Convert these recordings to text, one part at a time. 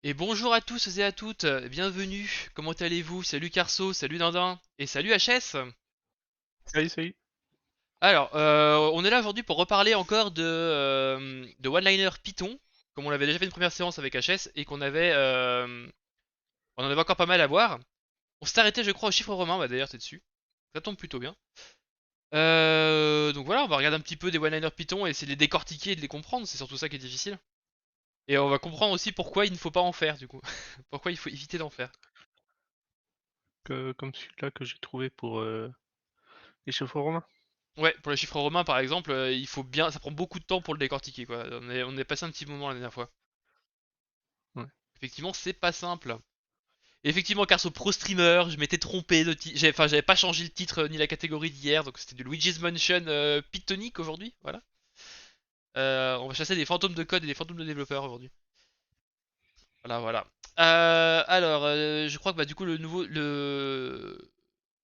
Et bonjour à tous et à toutes, bienvenue, comment allez-vous? Salut Carso, salut Dindin, et salut HS. Salut, salut. Alors, on est là aujourd'hui pour reparler encore de One-Liner Python, comme on l'avait déjà fait une première séance avec HS, et on en avait encore pas mal à voir. On s'est arrêté je crois au chiffre romain, bah d'ailleurs t'es dessus, ça tombe plutôt bien. Donc voilà, on va regarder un petit peu des One-Liner Python et essayer de les décortiquer et de les comprendre, c'est surtout ça qui est difficile. Et on va comprendre aussi pourquoi il ne faut pas en faire du coup, pourquoi il faut éviter d'en faire. Comme celui-là que j'ai trouvé pour les chevaux romains. Ouais, pour les chiffres romains par exemple, il faut bien, ça prend beaucoup de temps pour le décortiquer quoi. On est passé un petit moment la dernière fois. Ouais. Effectivement, c'est pas simple. Et effectivement, Carso Pro Streamer, je m'étais trompé de titre. Enfin, j'avais pas changé le titre ni la catégorie d'hier, donc c'était du Luigi's Mansion Pythonique aujourd'hui. Voilà. On va chasser des fantômes de code et des fantômes de développeurs aujourd'hui. Voilà, voilà. Je crois que bah du coup la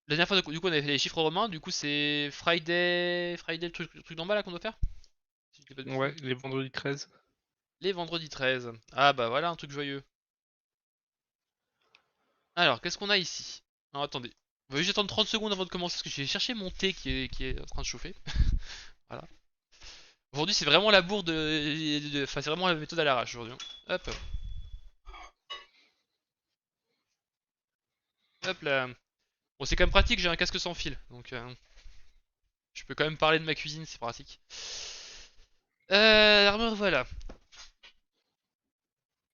dernière fois du coup on avait fait les chiffres romains. Du coup c'est Friday le truc d'en bas là qu'on doit faire. Si je dis pas de Ouais, bêtises. les vendredis 13. Les vendredis 13. Ah bah voilà un truc joyeux. Alors, qu'est-ce qu'on a ici? Alors attendez. On va juste attendre 30 secondes avant de commencer parce que j'ai cherché mon thé qui est en train de chauffer. Voilà. Aujourd'hui c'est vraiment la bourre Enfin c'est vraiment la méthode à l'arrache aujourd'hui, hein. Hop, hop là. Bon c'est quand même pratique, j'ai un casque sans fil. Donc je peux quand même parler de ma cuisine, c'est pratique. L'armure voilà.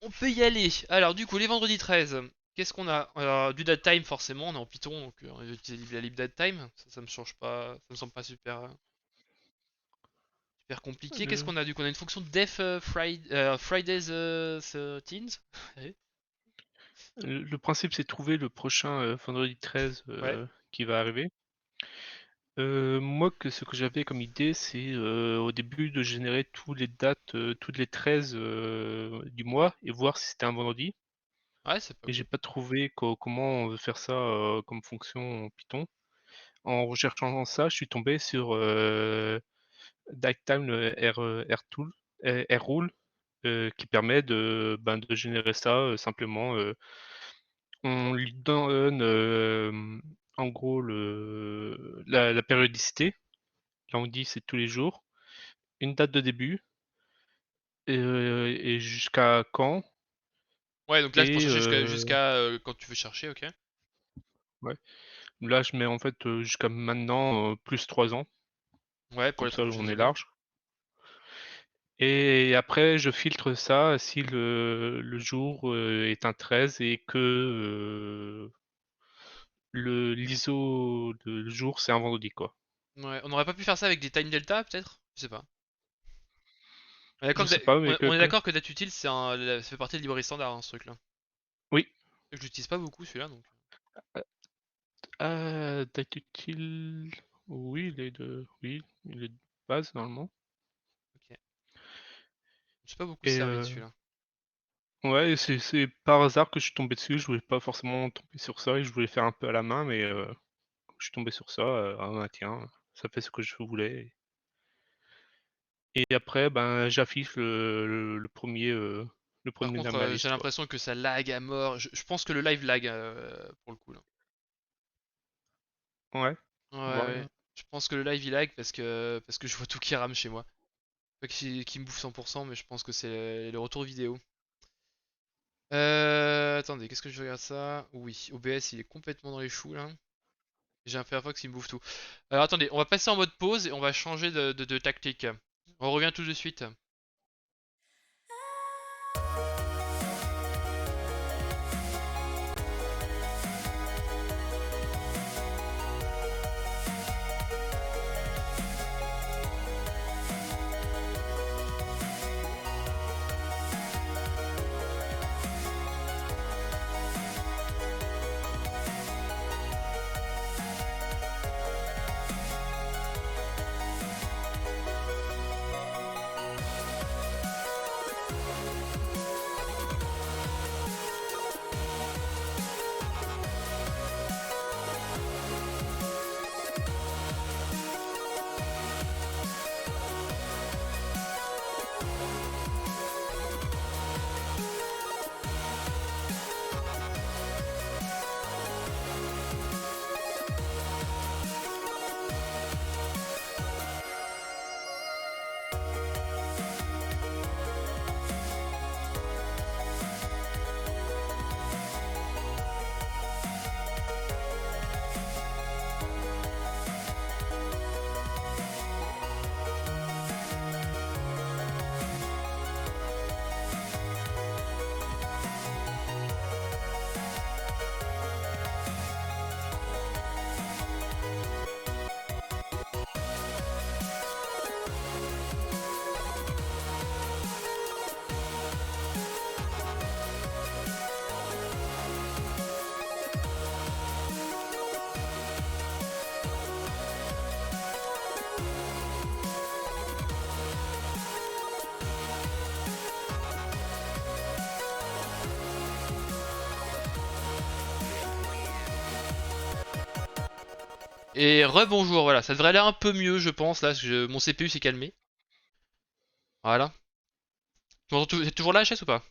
On peut y aller. Alors du coup les vendredis 13. Qu'est-ce qu'on a? Alors du date time forcément, on est en Python donc on va utiliser la lib date time. Ça me change pas, ça me semble pas super compliqué. Qu'est-ce Le, qu'on a du coup? On a une fonction def Fridays 13th. le principe, c'est de trouver le prochain vendredi 13 Ouais, qui va arriver. Moi, ce que j'avais comme idée, c'est au début de générer toutes les dates, toutes les 13 du mois et voir si c'était un vendredi. ouais, c'est pas Et j'ai con. pas trouvé comment on veut faire ça comme fonction en Python. En recherchant ça, je suis tombé sur Dicetime, le RTool, rrule, qui permet de générer ça, simplement, on lui donne, en gros la périodicité. Là, on dit c'est tous les jours, une date de début et jusqu'à quand Ouais, donc là c'est pour et chercher jusqu'à quand tu veux chercher, ok. ouais. Là, je mets en fait, jusqu'à maintenant, plus 3 ans, Ouais, pour comme les ça 3 on prochaines est années. large. Et après, je filtre ça si le jour est un 13 et que l'ISO de jour c'est un vendredi quoi. Ouais, on aurait pas pu faire ça avec des time delta peut-être? Je sais pas. On est d'accord Je sais pas, mais on est d'accord que date utile ça fait partie de librairie standard hein, ce truc là. oui. Je l'utilise pas beaucoup celui-là donc. Date utile, oui, il est de base normalement. Ok. Je me suis pas beaucoup Et servi de celui-là. ouais, c'est par hasard que je suis tombé dessus. Je voulais pas forcément tomber sur ça et je voulais faire un peu à la main, mais je suis tombé sur ça. Ah bah tiens, ça fait ce que je voulais. Et après, ben, j'affiche le premier, le Par premier de contre, ma j'ai liste, quoi. l'impression que ça lag à mort. Je pense que le live lag pour le coup là. Ouais, Ouais, voir. ouais. Je pense que le live il lag parce que je vois tout qui rame chez moi. Pas qui me bouffe 100%, mais je pense que c'est le retour vidéo. Attendez, qu'est-ce que je regarde ça? Oui, OBS il est complètement dans les choux là. J'ai un Firefox qui me bouffe tout. Alors attendez, on va passer en mode pause et on va changer de tactique. On revient tout de suite. Et rebonjour, voilà, ça devrait aller un peu mieux, je pense, là, mon CPU s'est calmé. Voilà. T'es toujours là, HS, ou pas?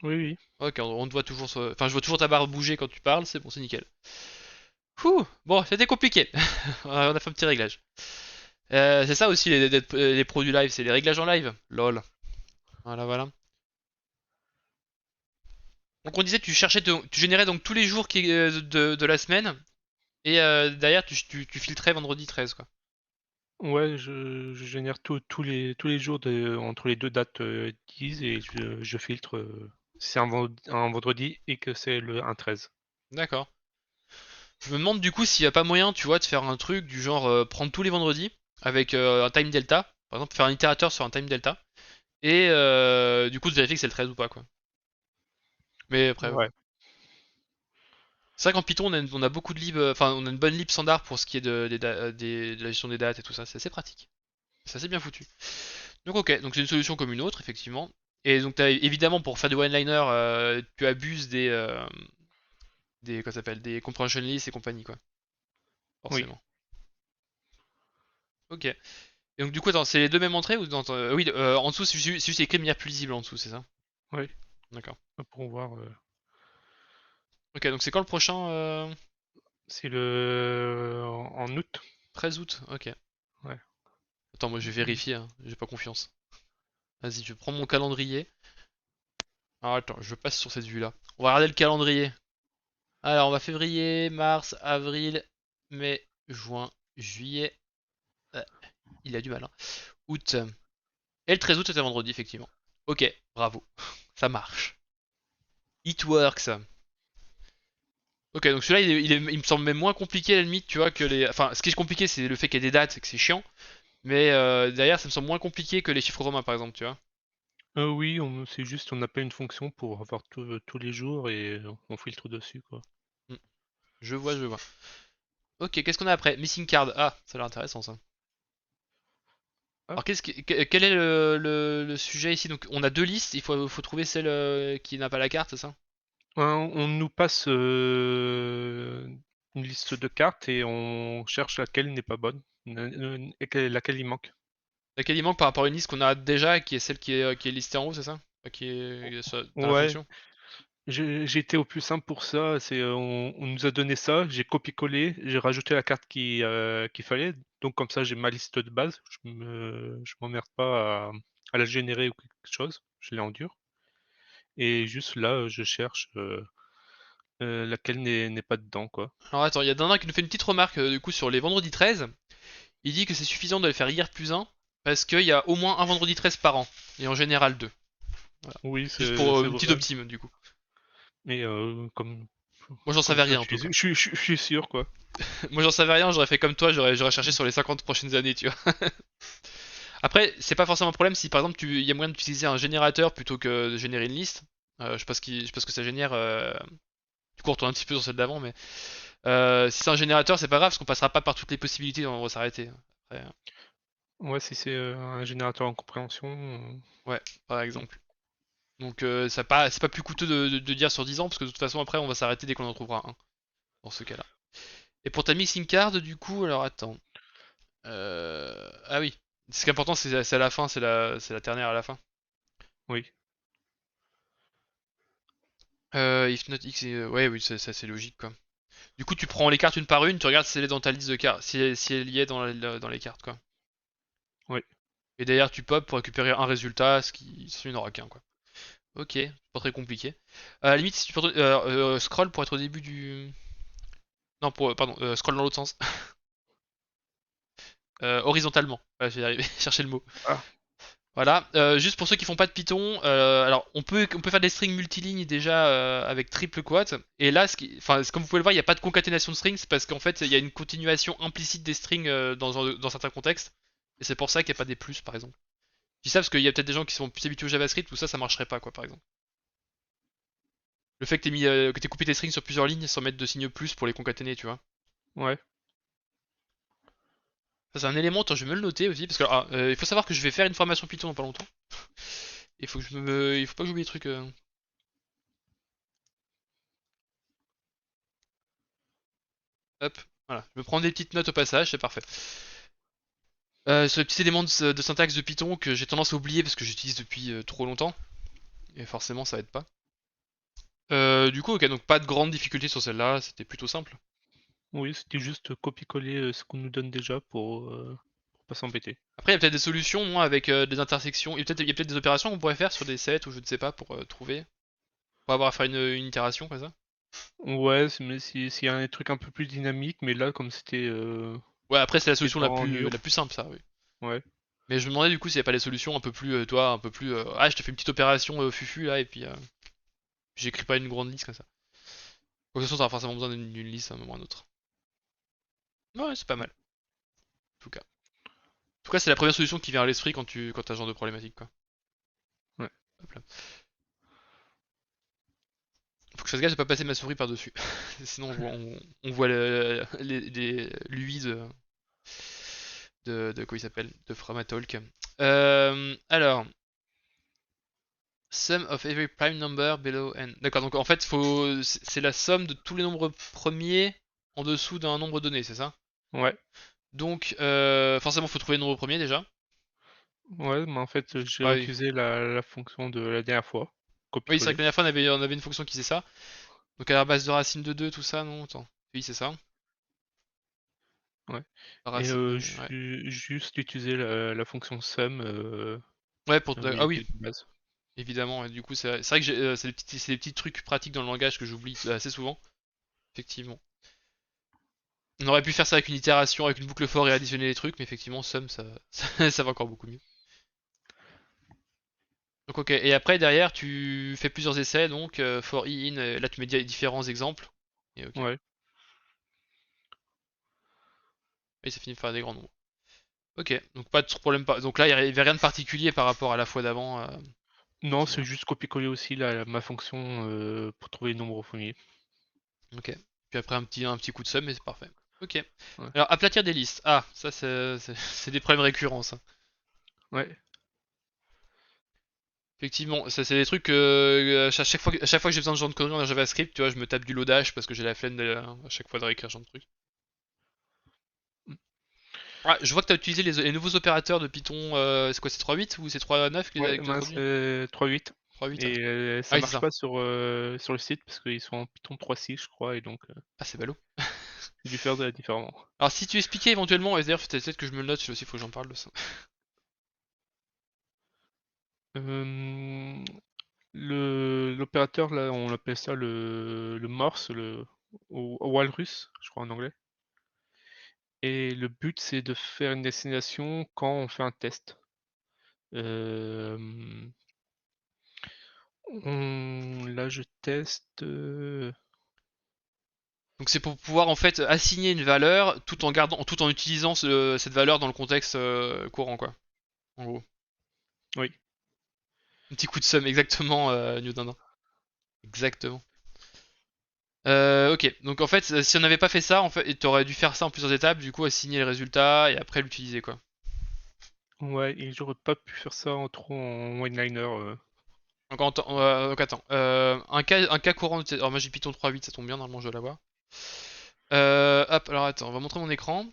Oui, oui. Ok, on te voit toujours enfin, je vois toujours ta barre bouger quand tu parles, c'est bon, c'est nickel. Ouh, bon, c'était compliqué. On a fait un petit réglage. C'est ça aussi les pros du live, c'est les réglages en live. Lol. Voilà, voilà. Donc on disait, tu générais donc tous les jours de la semaine, et derrière tu filtrais vendredi 13, quoi. Ouais, je génère tous les jours entre les deux dates 10 et je filtre si c'est un vendredi et que c'est un 13. D'accord. Je me demande du coup s'il y a pas moyen, tu vois, de faire un truc du genre prendre tous les vendredis avec un time delta, par exemple faire un itérateur sur un time delta, et du coup de vérifier que c'est le 13 ou pas, quoi. Mais après, Ouais, c'est vrai qu'en Python on a beaucoup de lib, enfin on a une bonne lib standard pour ce qui est de la gestion des dates et tout ça, c'est assez pratique. C'est assez bien foutu. Donc ok, donc c'est une solution comme une autre, effectivement. Et donc t'as évidemment pour faire du one-liner, tu abuses quoi ça s'appelle, des comprehension lists et compagnie, quoi. oui, Forcément. Ok. Et donc du coup, attends, c'est les deux mêmes entrées ou oui, en dessous c'est juste écrit de manière plus lisible en dessous, c'est ça? oui, D'accord. pour voir. Ok, donc c'est quand le prochain C'est le en août. 13 août, ok. Ouais. Attends, moi je vais vérifier, hein. J'ai pas confiance. Vas-y, je prends mon calendrier. Alors attends, je passe sur cette vue-là. On va regarder le calendrier. Alors, on va février, mars, avril, mai, juin, juillet. Euh, il a du mal, hein. Août. Et le 13 août, c'était vendredi, effectivement. Ok, bravo. Ça marche. It works. Ok, donc celui-là, il me semble même moins compliqué à la limite, tu vois, que les. Enfin, ce qui est compliqué, c'est le fait qu'il y ait des dates et que c'est chiant. Mais derrière, ça me semble moins compliqué que les chiffres romains, par exemple, tu vois. Oui, c'est juste on appelle une fonction pour avoir tous les jours et on filtre dessus quoi. Hmm, je vois, je vois. Ok, qu'est-ce qu'on a après? Missing card. Ah, ça a l'air intéressant, ça. Ah, Alors, quel est le sujet ici? Donc, on a deux listes, il faut trouver celle qui n'a pas la carte, c'est ça? on nous passe une liste de cartes et on cherche laquelle n'est pas bonne et laquelle il manque. Laquelle il manque par rapport à une liste qu'on a déjà, qui est celle qui est listée en haut, c'est ça? Enfin, qui est dans la Ouais, fonction? j'ai été au plus simple pour ça. C'est on nous a donné ça, j'ai copié-collé, j'ai rajouté la carte qu'il fallait. Donc comme ça, j'ai ma liste de base. Je m'emmerde pas à la générer ou quelque chose. Je l'ai en dur. Et juste là, je cherche laquelle n'est pas dedans, quoi. Alors attends, il y a Dana qui nous fait une petite remarque du coup sur les vendredis 13. Il dit que c'est suffisant de le faire hier plus un parce qu'il y a au moins un vendredi 13 par an, et en général deux. Voilà. Oui, Juste pour c'est une petite vrai. optime du coup. Mais Moi j'en comme savais ça, rien en tout cas. je suis sûr, quoi. Moi j'en savais rien, j'aurais fait comme toi, j'aurais cherché sur les 50 prochaines années, tu vois. Après, c'est pas forcément un problème si par exemple il y a moyen d'utiliser un générateur plutôt que de générer une liste. Je sais pas ce que ça génère. Du coup, on retourne un petit peu sur celle d'avant, mais si c'est un générateur, c'est pas grave parce qu'on passera pas par toutes les possibilités, on va s'arrêter. Après, Ouais, si c'est un générateur en compréhension. ouais, par Oui. exemple. Donc c'est pas plus coûteux de dire sur 10 ans parce que de toute façon après on va s'arrêter dès qu'on en trouvera un dans ce cas-là. Et pour ta mixing card du coup, alors attends. Ah oui. Ce qui est important c'est à la fin, c'est la ternaire à la fin. Oui. If not X, ouais oui c'est assez logique quoi. Du coup tu prends les cartes une par une, tu regardes si elle est dans ta liste de cartes, si elle y est dans les cartes quoi. Oui. Et derrière tu pop pour récupérer un résultat, ce qui n'aura qu'un quoi. Ok, pas très compliqué. À la limite si tu peux scroll pour être au début du. Non pardon, scroll dans l'autre sens. Horizontalement. Ouais, je vais y arriver, chercher le mot. Ah, Voilà, juste pour ceux qui font pas de Python, alors on peut faire des strings multilignes déjà avec triple quote. Et là, enfin, comme vous pouvez le voir, il n'y a pas de concaténation de strings c'est parce qu'en fait il y a une continuation implicite des strings dans certains contextes. Et c'est pour ça qu'il n'y a pas des plus par exemple. Je dis ça parce qu'il y a peut-être des gens qui sont plus habitués au JavaScript où ça marcherait pas quoi par exemple. Le fait que t'aies coupé tes strings sur plusieurs lignes sans mettre de signe plus pour les concaténer, tu vois. ouais. Ça c'est un élément, attends, je vais me le noter aussi parce que il faut savoir que je vais faire une formation Python dans pas longtemps. Il faut pas que j'oublie les trucs. Hop. Voilà, je me prends des petites notes au passage, c'est parfait. Ce petit élément de syntaxe de Python que j'ai tendance à oublier parce que j'utilise depuis trop longtemps. Et forcément, ça aide pas. Du coup, ok, donc pas de grande difficulté sur celle-là, c'était plutôt simple. Oui, c'était juste copier-coller ce qu'on nous donne déjà pour pas s'embêter. Après, il y a peut-être des solutions, moi, avec des intersections. Il y a peut-être des opérations qu'on pourrait faire sur des sets ou je ne sais pas pour trouver. Pour avoir à faire une itération comme ça. Ouais, mais s'il y a un truc un peu plus dynamique, mais là, comme c'était Ouais, après, c'est la c'était solution la en plus, dur, la plus simple, ça, oui. ouais. Mais je me demandais du coup s'il n'y a pas des solutions un peu plus, toi, un peu plus. Ah, je te fais une petite opération fufu là, et puis j'écris pas une grande liste comme ça. De toute façon, ça aura forcément besoin d'une liste à un moment ou à un autre. Ouais, c'est pas mal, en tout cas. En tout cas, c'est la première solution qui vient à l'esprit quand t'as ce genre de problématique, quoi. Ouais. Hop là. Faut que je fasse gaffe de pas passer ma souris par-dessus. Sinon, on voit l'UI comment il s'appelle, de Framatalk. Alors, sum of every prime number below n. D'accord, donc en fait, c'est la somme de tous les nombres premiers en dessous d'un nombre donné, c'est ça? Ouais, Donc, forcément, faut trouver le nombre premier déjà. ouais, mais en fait, j'ai Ouais, oui. utilisé la fonction de la dernière fois, Oui, c'est vrai copier-coller. que la dernière fois, on avait une fonction qui faisait ça. Donc, à la base de racine de 2, tout ça, non? Attends. Oui, c'est ça. Ouais. Et Racine de. Ouais. juste utiliser la fonction sum Ouais, ah de oui, base. évidemment. Et du coup, c'est vrai que c'est des petits trucs pratiques dans le langage que j'oublie assez souvent. Effectivement. On aurait pu faire ça avec une itération, avec une boucle for et additionner les trucs, mais effectivement, sum, ça va encore beaucoup mieux. Donc ok, et après derrière tu fais plusieurs essais, donc for i in, là tu mets différents exemples. Et ok. Ouais. Et ça finit par faire des grands nombres. Ok, donc pas de problème. Donc là il n'y avait rien de particulier par rapport à la fois d'avant. Non, Ça c'est va. juste copier-coller aussi ma fonction pour trouver le nombre au premier. Ok. Puis après un petit coup de somme et c'est parfait. Ok. Ouais. Alors aplatir des listes. Ah, ça c'est des problèmes récurrents ça. Ouais. Effectivement, ça c'est des trucs que à chaque fois que j'ai besoin de ce genre de conneries en JavaScript, tu vois, je me tape du loadage parce que j'ai la flemme à chaque fois de réécrire ce genre de trucs. Ah, je vois que tu as utilisé les nouveaux opérateurs de Python, c'est quoi, c'est 3.8 ou c'est 3.9 Ouais, que tu as moi introduit? c'est 3.8. 3.8. Et Ah ça oui, c'est marche ça. pas sur le site parce qu'ils sont en Python 3.6, je crois, et donc Ah, c'est ballot. j'ai dû faire différemment. Alors, si tu expliquais éventuellement, et d'ailleurs, peut-être que je me le note, celui aussi, faut que j'en parle de ça. Euh, L'opérateur, là, on appelle ça le Morse, ou Walrus, je crois en anglais. Et le but, c'est de faire une destination quand on fait un test. Euh, Là, je teste. Donc, c'est pour pouvoir en fait assigner une valeur tout en utilisant cette valeur dans le contexte courant, quoi. En gros. Oui. Un petit coup de somme, exactement, New Dindin. Exactement. Ok, donc en fait, si on n'avait pas fait ça, en fait, t'aurais dû faire ça en plusieurs étapes, du coup, assigner les résultats et après l'utiliser, quoi. Ouais, et j'aurais pas pu faire ça en trop en one-liner. Donc attends, un cas courant, alors moi j'ai Python 3.8, ça tombe bien, normalement je dois l'avoir. Hop, alors attends, on va montrer mon écran.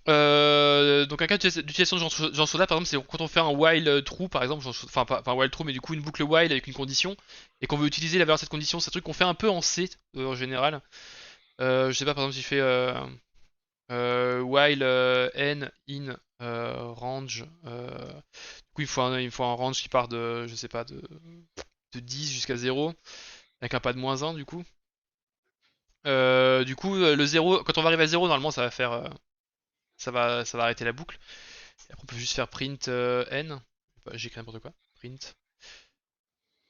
Donc un cas d'utilisation de Jean Soda, par exemple, c'est quand on fait un while true, par exemple, enfin pas un while true, mais du coup une boucle while avec une condition, et qu'on veut utiliser la valeur de cette condition, c'est un truc qu'on fait un peu en C en général. Je sais pas, par exemple, si je fais while n in range, du coup il faut un range qui part de, je sais pas, de 10 jusqu'à 0, avec un pas de -1 du coup. Du coup, le 0, quand on va arriver à 0, normalement ça va arrêter la boucle. Et après, on peut juste faire print n. Bah, j'écris n'importe quoi. Print.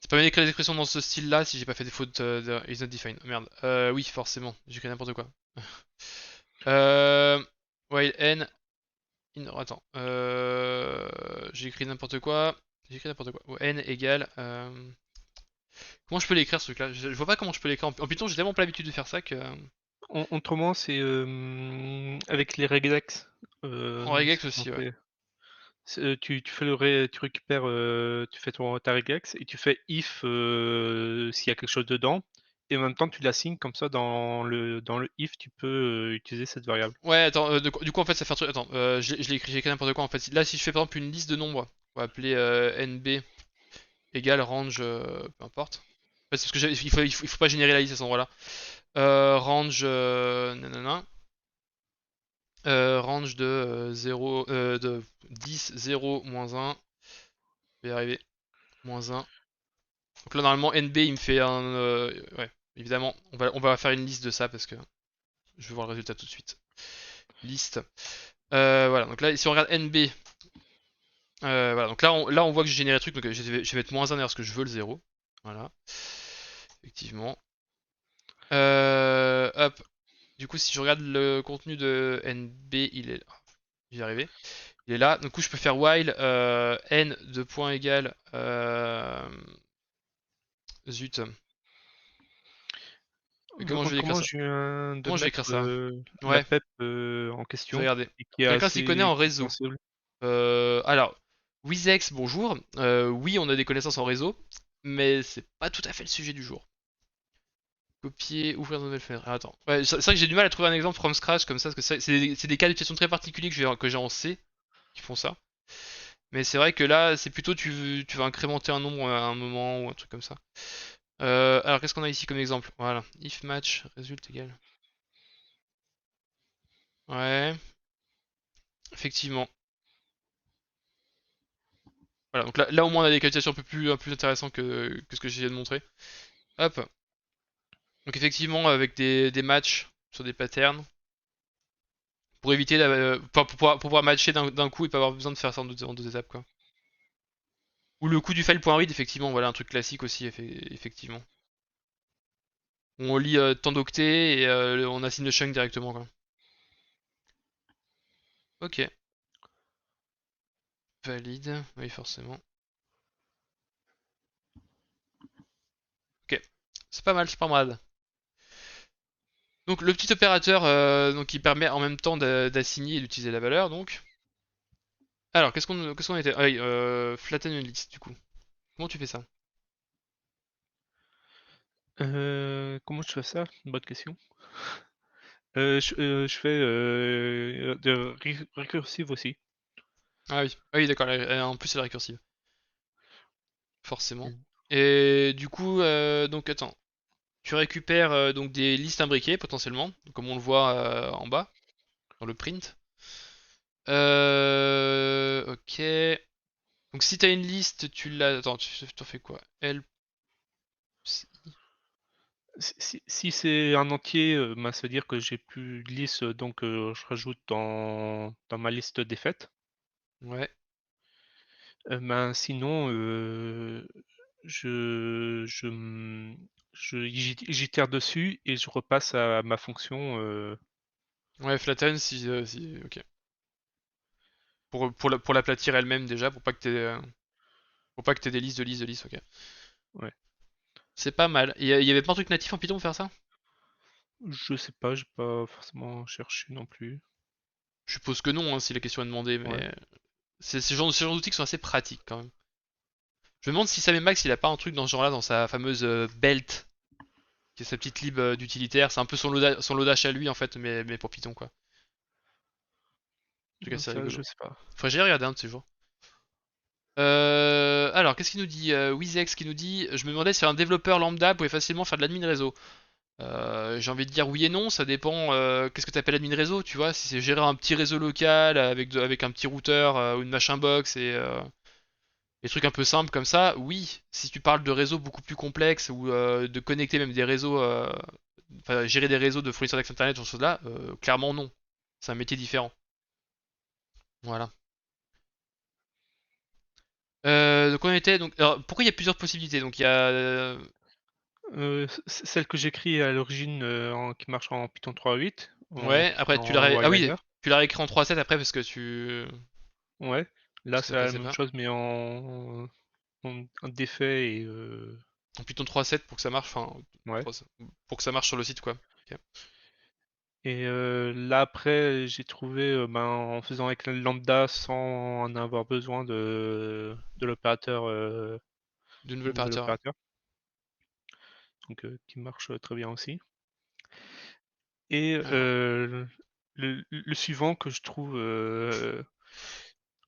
C'est pas bien d'écrire des expressions dans ce style-là si j'ai pas fait des fautes de is not defined. Oh, merde. Oui, forcément. J'écris n'importe quoi. euh, while n in. Attends. J'ai écrit n'importe quoi. J'ai écrit n'importe quoi. N égale. Comment je peux l'écrire ce truc-là? Je vois pas comment je peux l'écrire. En Python, j'ai tellement pas l'habitude de faire ça que. Autrement, c'est avec les regex. En regex aussi, ouais. Tu fais tu récupères, tu fais ta regex et tu fais if s'il y a quelque chose dedans et en même temps tu l'assignes comme ça dans le if, tu peux utiliser cette variable. Ouais, attends, du coup en fait ça fait un truc. Attends, j'ai écrit n'importe quoi en fait. Là, si je fais par exemple une liste de nombres, on va appeler NB égale range, peu importe. En fait, c'est parce que il faut pas générer la liste à cet endroit-là. Range, nanana. Range de 0, de 10, 0, moins 1. Je vais y arriver. Moins 1. Donc là, normalement, NB, il me fait un. Ouais, évidemment, on va faire une liste de ça parce que je veux voir le résultat tout de suite. Liste. Voilà, donc là, si on regarde NB, voilà, donc là on voit que j'ai généré le truc, donc je vais mettre moins 1 parce que je veux le 0. Voilà, effectivement. Hop, du coup, si je regarde le contenu de NB, il est là. J'y arrivé. Il est là. Du coup, je peux faire while n de point égal. Zut. Et comment je vais écrire Comment ça? je viens de Comment je vais écrire mettre ça? la Ouais, PEP en je vais question regarder. et qui est Quelqu'un s'y connaît assez en réseau. compréhensible. Alors, Wizex, bonjour. Oui, on a des connaissances en réseau, mais c'est pas tout à fait le sujet du jour. Copier, ouvrir de nouvelles fenêtres. Ah, attends. Ouais, c'est vrai que j'ai du mal à trouver un exemple from scratch comme ça, parce que c'est des cas d'utilisation très particuliers que j'ai en C qui font ça. Mais c'est vrai que là, c'est plutôt tu vas incrémenter un nombre à un moment ou un truc comme ça. Alors, qu'est-ce qu'on a ici comme exemple? Voilà. If match, résulte égal. Ouais, effectivement. Voilà, donc là au moins on a des qualifications un peu plus intéressantes que ce que j'ai de montrer. Hop. Donc effectivement avec des matchs sur des patterns pour éviter pour pouvoir matcher d'un coup et pas avoir besoin de faire ça en deux étapes quoi. Ou le coup du file.read effectivement, voilà un truc classique aussi effectivement. On lit tant d'octets et on assigne le chunk directement quoi. Ok, valide, oui forcément. Ok, c'est pas mal, c'est pas mal. Donc le petit opérateur donc, qui permet en même temps d'assigner et d'utiliser la valeur donc. Alors qu'est-ce qu'on était. Ah oui, flatten une liste du coup. Comment tu fais ça? Comment je fais ça? Bonne question. Je fais de recursive aussi. Ah oui d'accord, en plus c'est la récursive, forcément. Mm. Et du coup, donc attends, tu récupères donc des listes imbriquées potentiellement, comme on le voit en bas, dans le print. Ok. Donc si t'as une liste, tu l'as. Attends, tu t'en fais quoi? L. Si c'est un entier, ben, ça veut dire que j'ai plus de liste, donc je rajoute dans ma liste des fêtes. Ouais. Ben, sinon, je, j'itère dessus et je repasse à ma fonction. Ouais, flatten ok. Pour l'aplatir elle-même déjà, pour pas que t'aies des listes de listes de listes, ok. Ouais. C'est pas mal. Il y avait pas un truc natif en Python pour faire ça? Je sais pas, j'ai pas forcément cherché non plus. Je suppose que non, hein, si la question est demandée, Ouais. mais c'est ce genre d'outils qui sont assez pratiques quand même. Je me demande si Sam Max il a pas un truc dans ce genre-là, dans sa fameuse belt, qui est sa petite lib d'utilitaire. C'est un peu son lodash à lui en fait, mais pour Python quoi. En tout cas, c'est Ça, rigolo. je sais pas. Faudrait que j'y regarde un de ces jours. Alors, qu'est-ce qu'il nous dit Wizex qui nous dit je me demandais si un développeur lambda pouvait facilement faire de l'admin réseau. J'ai envie de dire oui et non, ça dépend. Qu'est-ce que tu appelles admin réseau, tu vois? Si c'est gérer un petit réseau local avec un petit routeur ou une machin box et des trucs un peu simples comme ça, oui. Si tu parles de réseaux beaucoup plus complexes ou de connecter même des réseaux, enfin gérer des réseaux de fournisseurs d'accès internet, ce genre de choses-là, clairement non. C'est un métier différent. Voilà. Donc on était donc. Alors, pourquoi il y a plusieurs possibilités? Donc il y a. Celle que j'écris à l'origine, qui marche en Python 3.8, Ouais, après tu l'as en ah oui, Y-liner. tu l'as réécrit en 3.7 après parce que tu Ouais, là parce que ça c'est la passait même pas. chose mais en défait et En Python 3.7 pour que ça marche, enfin ouais. 3.7, pour que ça marche sur le site quoi. Ok. Et là après j'ai trouvé, ben, en faisant avec le lambda sans en avoir besoin de l'opérateur, Du nouvel du nouvel opérateur. opérateur. donc qui marche très bien aussi. Et Alors, le suivant que je trouve,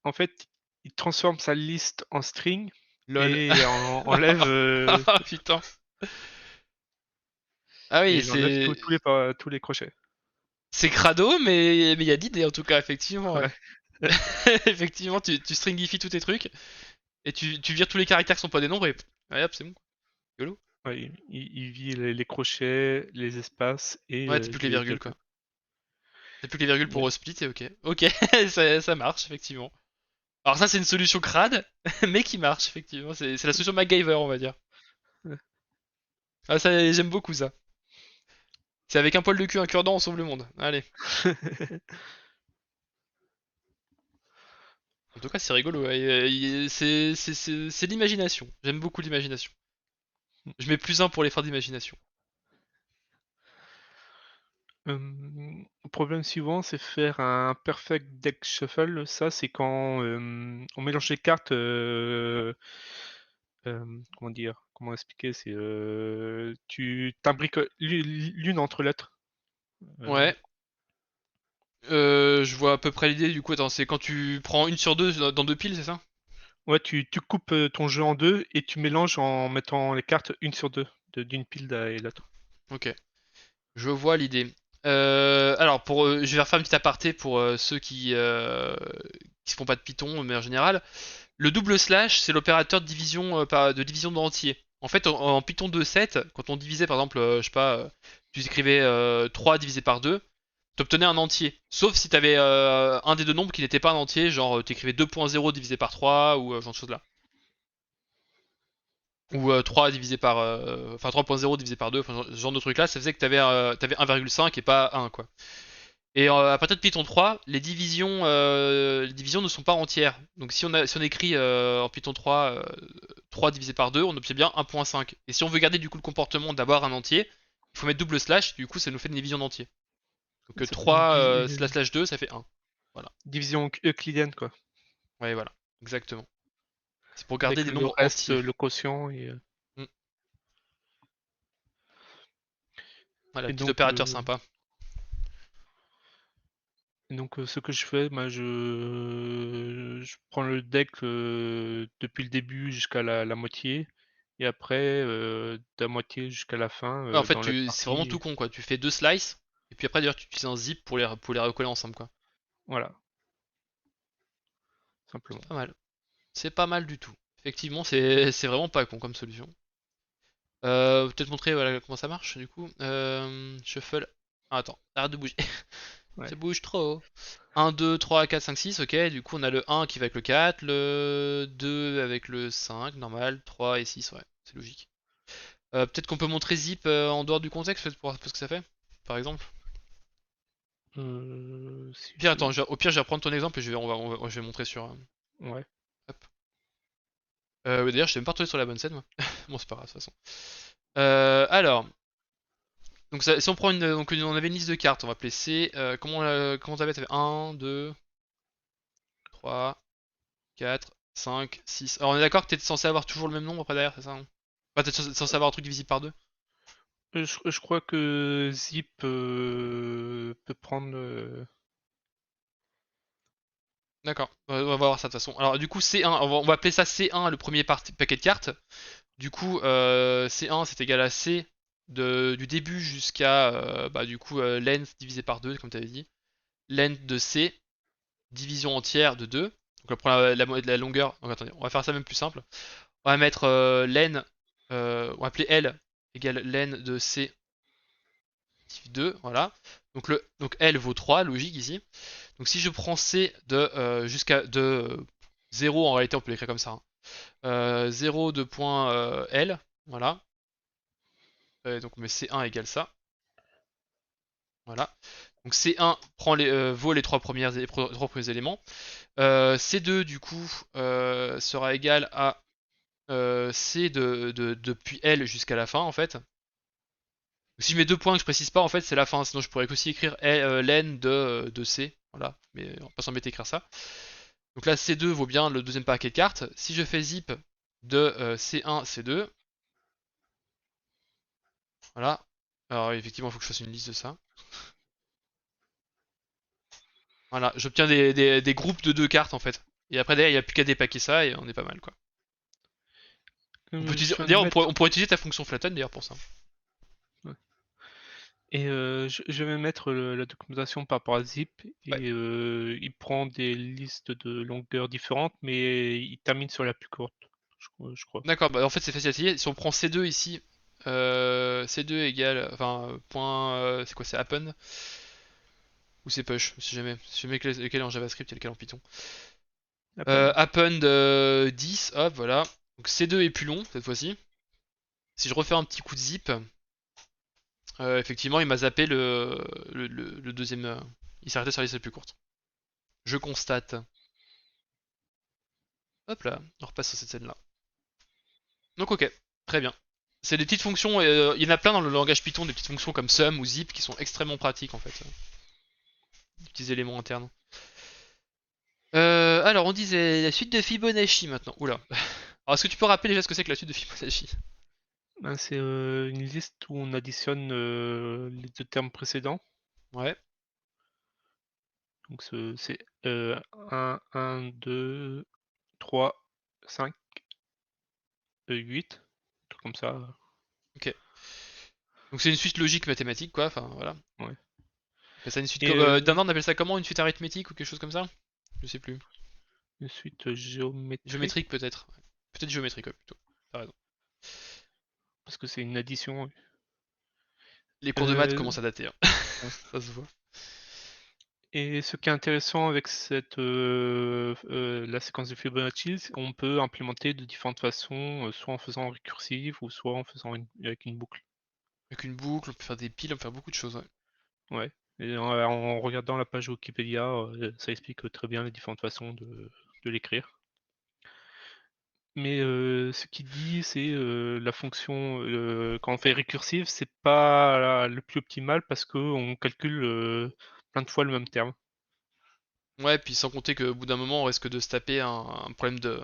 en fait, il transforme sa liste en string lol. et enlève, Ah putain. Ah oui, et il enlève tous les crochets. c'est crado, mais il y a d'idées en tout cas, effectivement, ouais. Ouais. Effectivement, tu stringifies tous tes trucs et tu vires tous les caractères qui sont pas des nombres et ouais, hop, c'est bon. YOLO. Ouais, il vit les crochets, les espaces et Ouais, t'as plus que les les virgules diagonales. quoi. T'as plus que les virgules Ouais. pour split et ok. Ok, ça marche, effectivement. Alors ça, c'est une solution crade, mais qui marche, effectivement. C'est la solution MacGyver, on va dire. Ah, ça, j'aime beaucoup ça. C'est avec un poil de cul, un cure-dent, on sauve le monde. Allez. En tout cas, c'est rigolo. Ouais. C'est l'imagination. J'aime beaucoup l'imagination. Je mets plus un pour les fins d'imagination. Problème suivant, c'est faire un perfect deck shuffle. Ça, c'est quand on mélange les cartes. Comment dire? Comment expliquer? C'est tu t'imbriques l'une entre l'autre. Euh, Ouais. Je vois à peu près l'idée du coup. Attends, c'est quand tu prends une sur deux dans deux piles, c'est ça? ouais, tu coupes ton jeu en deux et tu mélanges en mettant les cartes une sur deux d'une pile et l'autre. Ok. Je vois l'idée. Alors, je vais faire un petit aparté pour ceux qui se font pas de Python, mais en général. Le double slash, c'est l'opérateur de division de division d'entier. En fait, en Python 2.7, quand on divisait par exemple, je sais pas, tu écrivais 3 divisé par 2, t'obtenais un entier. Sauf si t'avais un des deux nombres qui n'était pas un entier, genre t'écrivais 2.0 divisé par 3 ou genre de choses là. Ou 3 divisé par... Enfin 3.0 divisé par 2, enfin ce genre de truc là, ça faisait que t'avais 1,5 et pas 1 quoi. Et à partir de Python 3, les divisions ne sont pas entières. Donc si on écrit en Python 3 3 divisé par 2, on obtient bien 1.5. Et si on veut garder du coup le comportement d'avoir un entier, il faut mettre double slash, du coup ça nous fait une division d'entier. Donc Ça fait une 3 slash 2, ça fait 1. Voilà. division euclidienne, quoi. Ouais, voilà. Exactement. C'est pour garder Avec des le nombres reste, entiers. le quotient Mm. Voilà, et petit donc opérateur sympa. ce que je fais, bah, je prends le deck depuis le début jusqu'à la moitié, et après de la moitié jusqu'à la fin Ouais, en fait, dans l'autre c'est vraiment partie. tout con quoi. Tu fais deux slices, et puis après d'ailleurs tu utilises un zip pour les recoller ensemble quoi. Voilà, C'est simplement. pas mal. C'est pas mal du tout. Effectivement, c'est vraiment pas con comme solution. Peut-être montrer voilà, comment ça marche du coup. Shuffle. Ah, attends, arrête de bouger. Ouais. Ça bouge trop. 1, 2, 3, 4, 5, 6, ok. Du coup, on a le 1 qui va avec le 4, le 2 avec le 5, normal. 3 et 6, ouais, c'est logique. Peut-être qu'on peut montrer zip en dehors du contexte, peut-être pour voir ce que ça fait, par exemple. Si Pire, je... attends, au pire, je vais reprendre ton exemple et je vais montrer sur. Ouais. Hop. Ouais, d'ailleurs, je sais même pas retrouvé sur la bonne scène, moi. Bon, c'est pas grave, de toute façon. Alors, donc si on prend donc on avait une liste de cartes, on va appeler C. Comment t'avais 1, 2, 3, 4, 5, 6. Alors on est d'accord que t'es censé avoir toujours le même nombre après derrière, c'est ça, hein? Enfin, t'es censé avoir un truc divisible par deux. Je crois que Zip peut prendre. D'accord, on va voir ça de toute façon. Alors du coup C1, on va appeler ça C1 le premier paquet de cartes. Du coup C1 c'est égal à C du début jusqu'à bah, du coup length divisé par 2 comme tu avais dit. Length de C, division entière de 2. Donc on prend la longueur. Donc attendez, on va faire ça même plus simple. On va mettre len, on va appeler L égale len de C 2, voilà. Donc L vaut 3, logique ici. Donc si je prends C jusqu'à 0, en réalité on peut l'écrire comme ça, hein. 0 de point L, voilà. Donc on met C1 égale ça, voilà. Donc C1 vaut les trois premiers éléments. C2 du coup sera égal à C depuis L jusqu'à la fin en fait. Si je mets deux points que je précise pas, en fait, c'est la fin. Sinon, je pourrais aussi écrire len de C. Voilà, mais on va pas s'embêter à écrire ça. Donc là, C2 vaut bien le deuxième paquet de cartes. Si je fais zip de C1, C2, Voilà. Alors effectivement, il faut que je fasse une liste de ça. Voilà, j'obtiens des groupes de 2 cartes en fait. Et après derrière, il n'y a plus qu'à dépacker ça et on est pas mal quoi. On peut Je utiliser, viens de d'ailleurs, mettre. on pourrait utiliser ta fonction flatten d'ailleurs pour ça. Ouais. Et je vais mettre la documentation par rapport à Zip Ouais. et il prend des listes de longueurs différentes, mais il termine sur la plus courte, je crois. D'accord, bah en fait c'est facile à essayer. Si on prend C2 ici, C2 égale, enfin, point, c'est quoi, c'est happen ou c'est push, si jamais lequel est en JavaScript et lequel en Python. Happen. Happen 10, hop, voilà. Donc C2 est plus long cette fois-ci. Si je refais un petit coup de zip, effectivement il m'a zappé le deuxième. Il s'est arrêté sur la liste la plus courte. Je constate. Hop là, on repasse sur cette scène-là. Donc ok, très bien. C'est des petites fonctions, il y en a plein dans le langage Python, des petites fonctions comme sum ou zip qui sont extrêmement pratiques en fait, des petits éléments internes. Alors on disait la suite de Fibonacci maintenant. Oula. Alors est-ce que tu peux rappeler déjà ce que c'est que la suite de Fibonacci? Ben, c'est une liste où on additionne les deux termes précédents. Ouais, Donc c'est 1, 2, 3, 5, 8, un truc comme ça. ok. Donc c'est une suite logique mathématique quoi, enfin voilà. Ouais. On appelle ça une suite Et d'un on appelle ça comment? Une suite arithmétique ou quelque chose comme ça? Je sais plus. une suite géométrique, Géométrique peut-être. Ouais. Peut-être géométrique ouais, plutôt. T'as raison. parce que c'est une addition. Les cours de maths Euh, commencent à dater, hein. ouais. Ça se voit. Et ce qui est intéressant avec la séquence de Fibonacci, on peut implémenter de différentes façons, soit en faisant récursive ou soit en faisant avec une boucle. Avec une boucle, on peut faire des piles, on peut faire beaucoup de choses, ouais. Ouais. Et en regardant la page Wikipédia, ça explique très bien les différentes façons de l'écrire. Mais ce qu'il dit, c'est la fonction quand on fait récursive, c'est pas le plus optimal parce qu'on calcule plein de fois le même terme. Ouais, puis sans compter qu'au bout d'un moment, on risque de se taper un problème de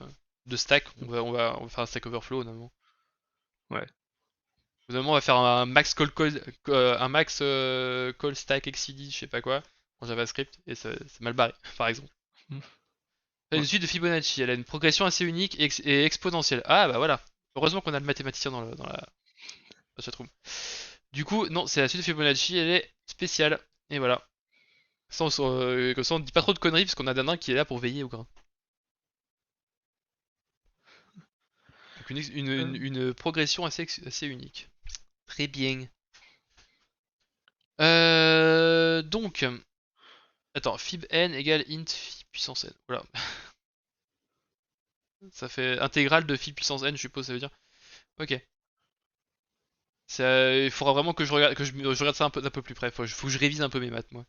stack. On va faire un stack overflow, normalement. Ouais. Au bout d'un moment, on va faire un max call stack XCD, je sais pas quoi, en JavaScript, et c'est mal barré, par exemple. Mm. Une Ouais. suite de Fibonacci, elle a une progression assez unique et exponentielle. Ah bah voilà. Heureusement qu'on a le mathématicien dans la chatroom. Du coup, non, c'est la suite de Fibonacci, elle est spéciale. Et voilà. Comme ça, on dit pas trop de conneries, parce qu'on a Danin qui est là pour veiller au grain. Donc Euh, une progression assez unique. Très bien. Donc, attends, fib n égale int phi puissance n. Voilà. Ça fait intégrale de phi puissance n, je suppose, ça veut dire. Ok. Il faudra vraiment que je regarde ça d'un peu plus près. Faut que je révise un peu mes maths, moi.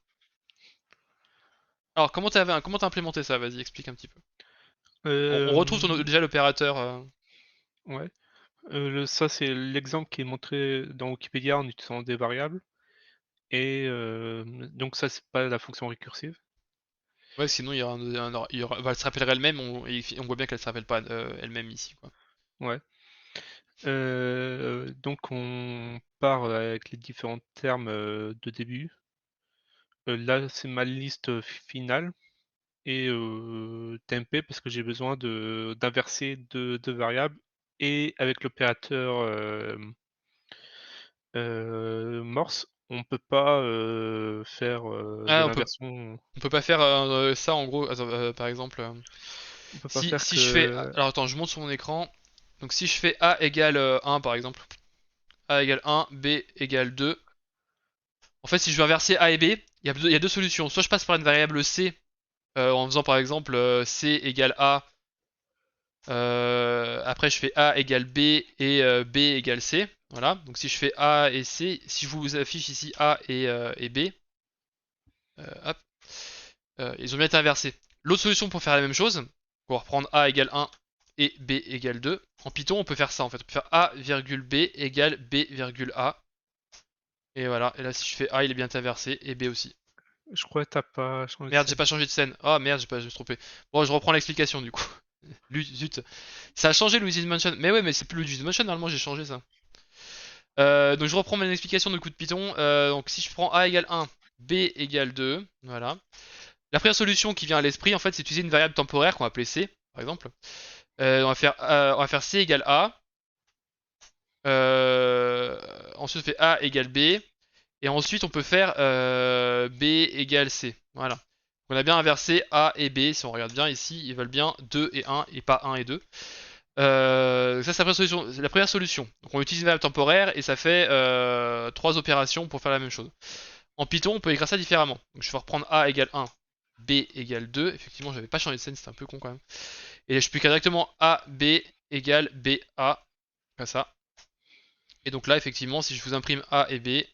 Alors, comment t'as implémenté ça? Vas-y, explique un petit peu. On retrouve euh, déjà l'opérateur. ouais. Ça, c'est l'exemple qui est montré dans Wikipédia en utilisant des variables. Et donc ça, c'est pas la fonction récursive. Ouais, sinon bah, elle se rappellerait elle-même. Et on voit bien qu'elle se rappelle pas elle-même ici, quoi. Ouais. Donc on part avec les différents termes de début. Là, c'est ma liste finale et TMP parce que j'ai besoin de d'inverser deux variables et avec l'opérateur Morse, on peut pas faire de Ah, l'inversion. on peut pas faire ça en gros. Attends, par exemple, On peut pas si, faire si je fais. que. Alors attends, je monte sur mon écran. Donc si je fais A égale 1 par exemple. A égale 1, B égale 2. En fait, si je veux inverser A et B, il y a deux solutions. Soit je passe par une variable C en faisant par exemple C égale A. Après, je fais A égale B et B égale C. Voilà. Donc si je fais A et C, si je vous affiche ici A et B, hop, ils ont bien été inversés. L'autre solution pour faire la même chose, pour reprendre A égale 1 et B égale 2, en Python on peut faire ça en fait. On peut faire A virgule B égale B virgule A. Et voilà, et là si je fais A il est bien inversé et B aussi. Je crois que t'as pas changé de Merde, j'ai scène. pas changé de scène. Ah merde, je me suis trompé. Bon, je reprends l'explication du coup. Zut. Ça a changé Luigi's Mansion. Mais ouais, mais c'est plus Luigi's Mansion, normalement j'ai changé ça. Donc je reprends mon explication de coup de Python. Donc si je prends A égale 1, B égale 2, voilà. La première solution qui vient à l'esprit, en fait, c'est d'utiliser une variable temporaire qu'on va appeler C, par exemple. On va faire C égale A. Ensuite, on fait A égale B. Et ensuite, on peut faire B égale C. Voilà. On a bien inversé A et B. Si on regarde bien ici, ils veulent bien 2 et 1 et pas 1 et 2. Ça, c'est la première solution. Donc, on utilise une variable temporaire et ça fait 3 opérations pour faire la même chose. En Python, on peut écrire ça différemment. Donc, je vais reprendre A égale 1, B égale 2. Effectivement, j'avais pas changé de scène, c'était un peu con quand même. Et je peux écrire directement A, B égale B, A. Comme ça. Et donc là, effectivement, si je vous imprime A et B,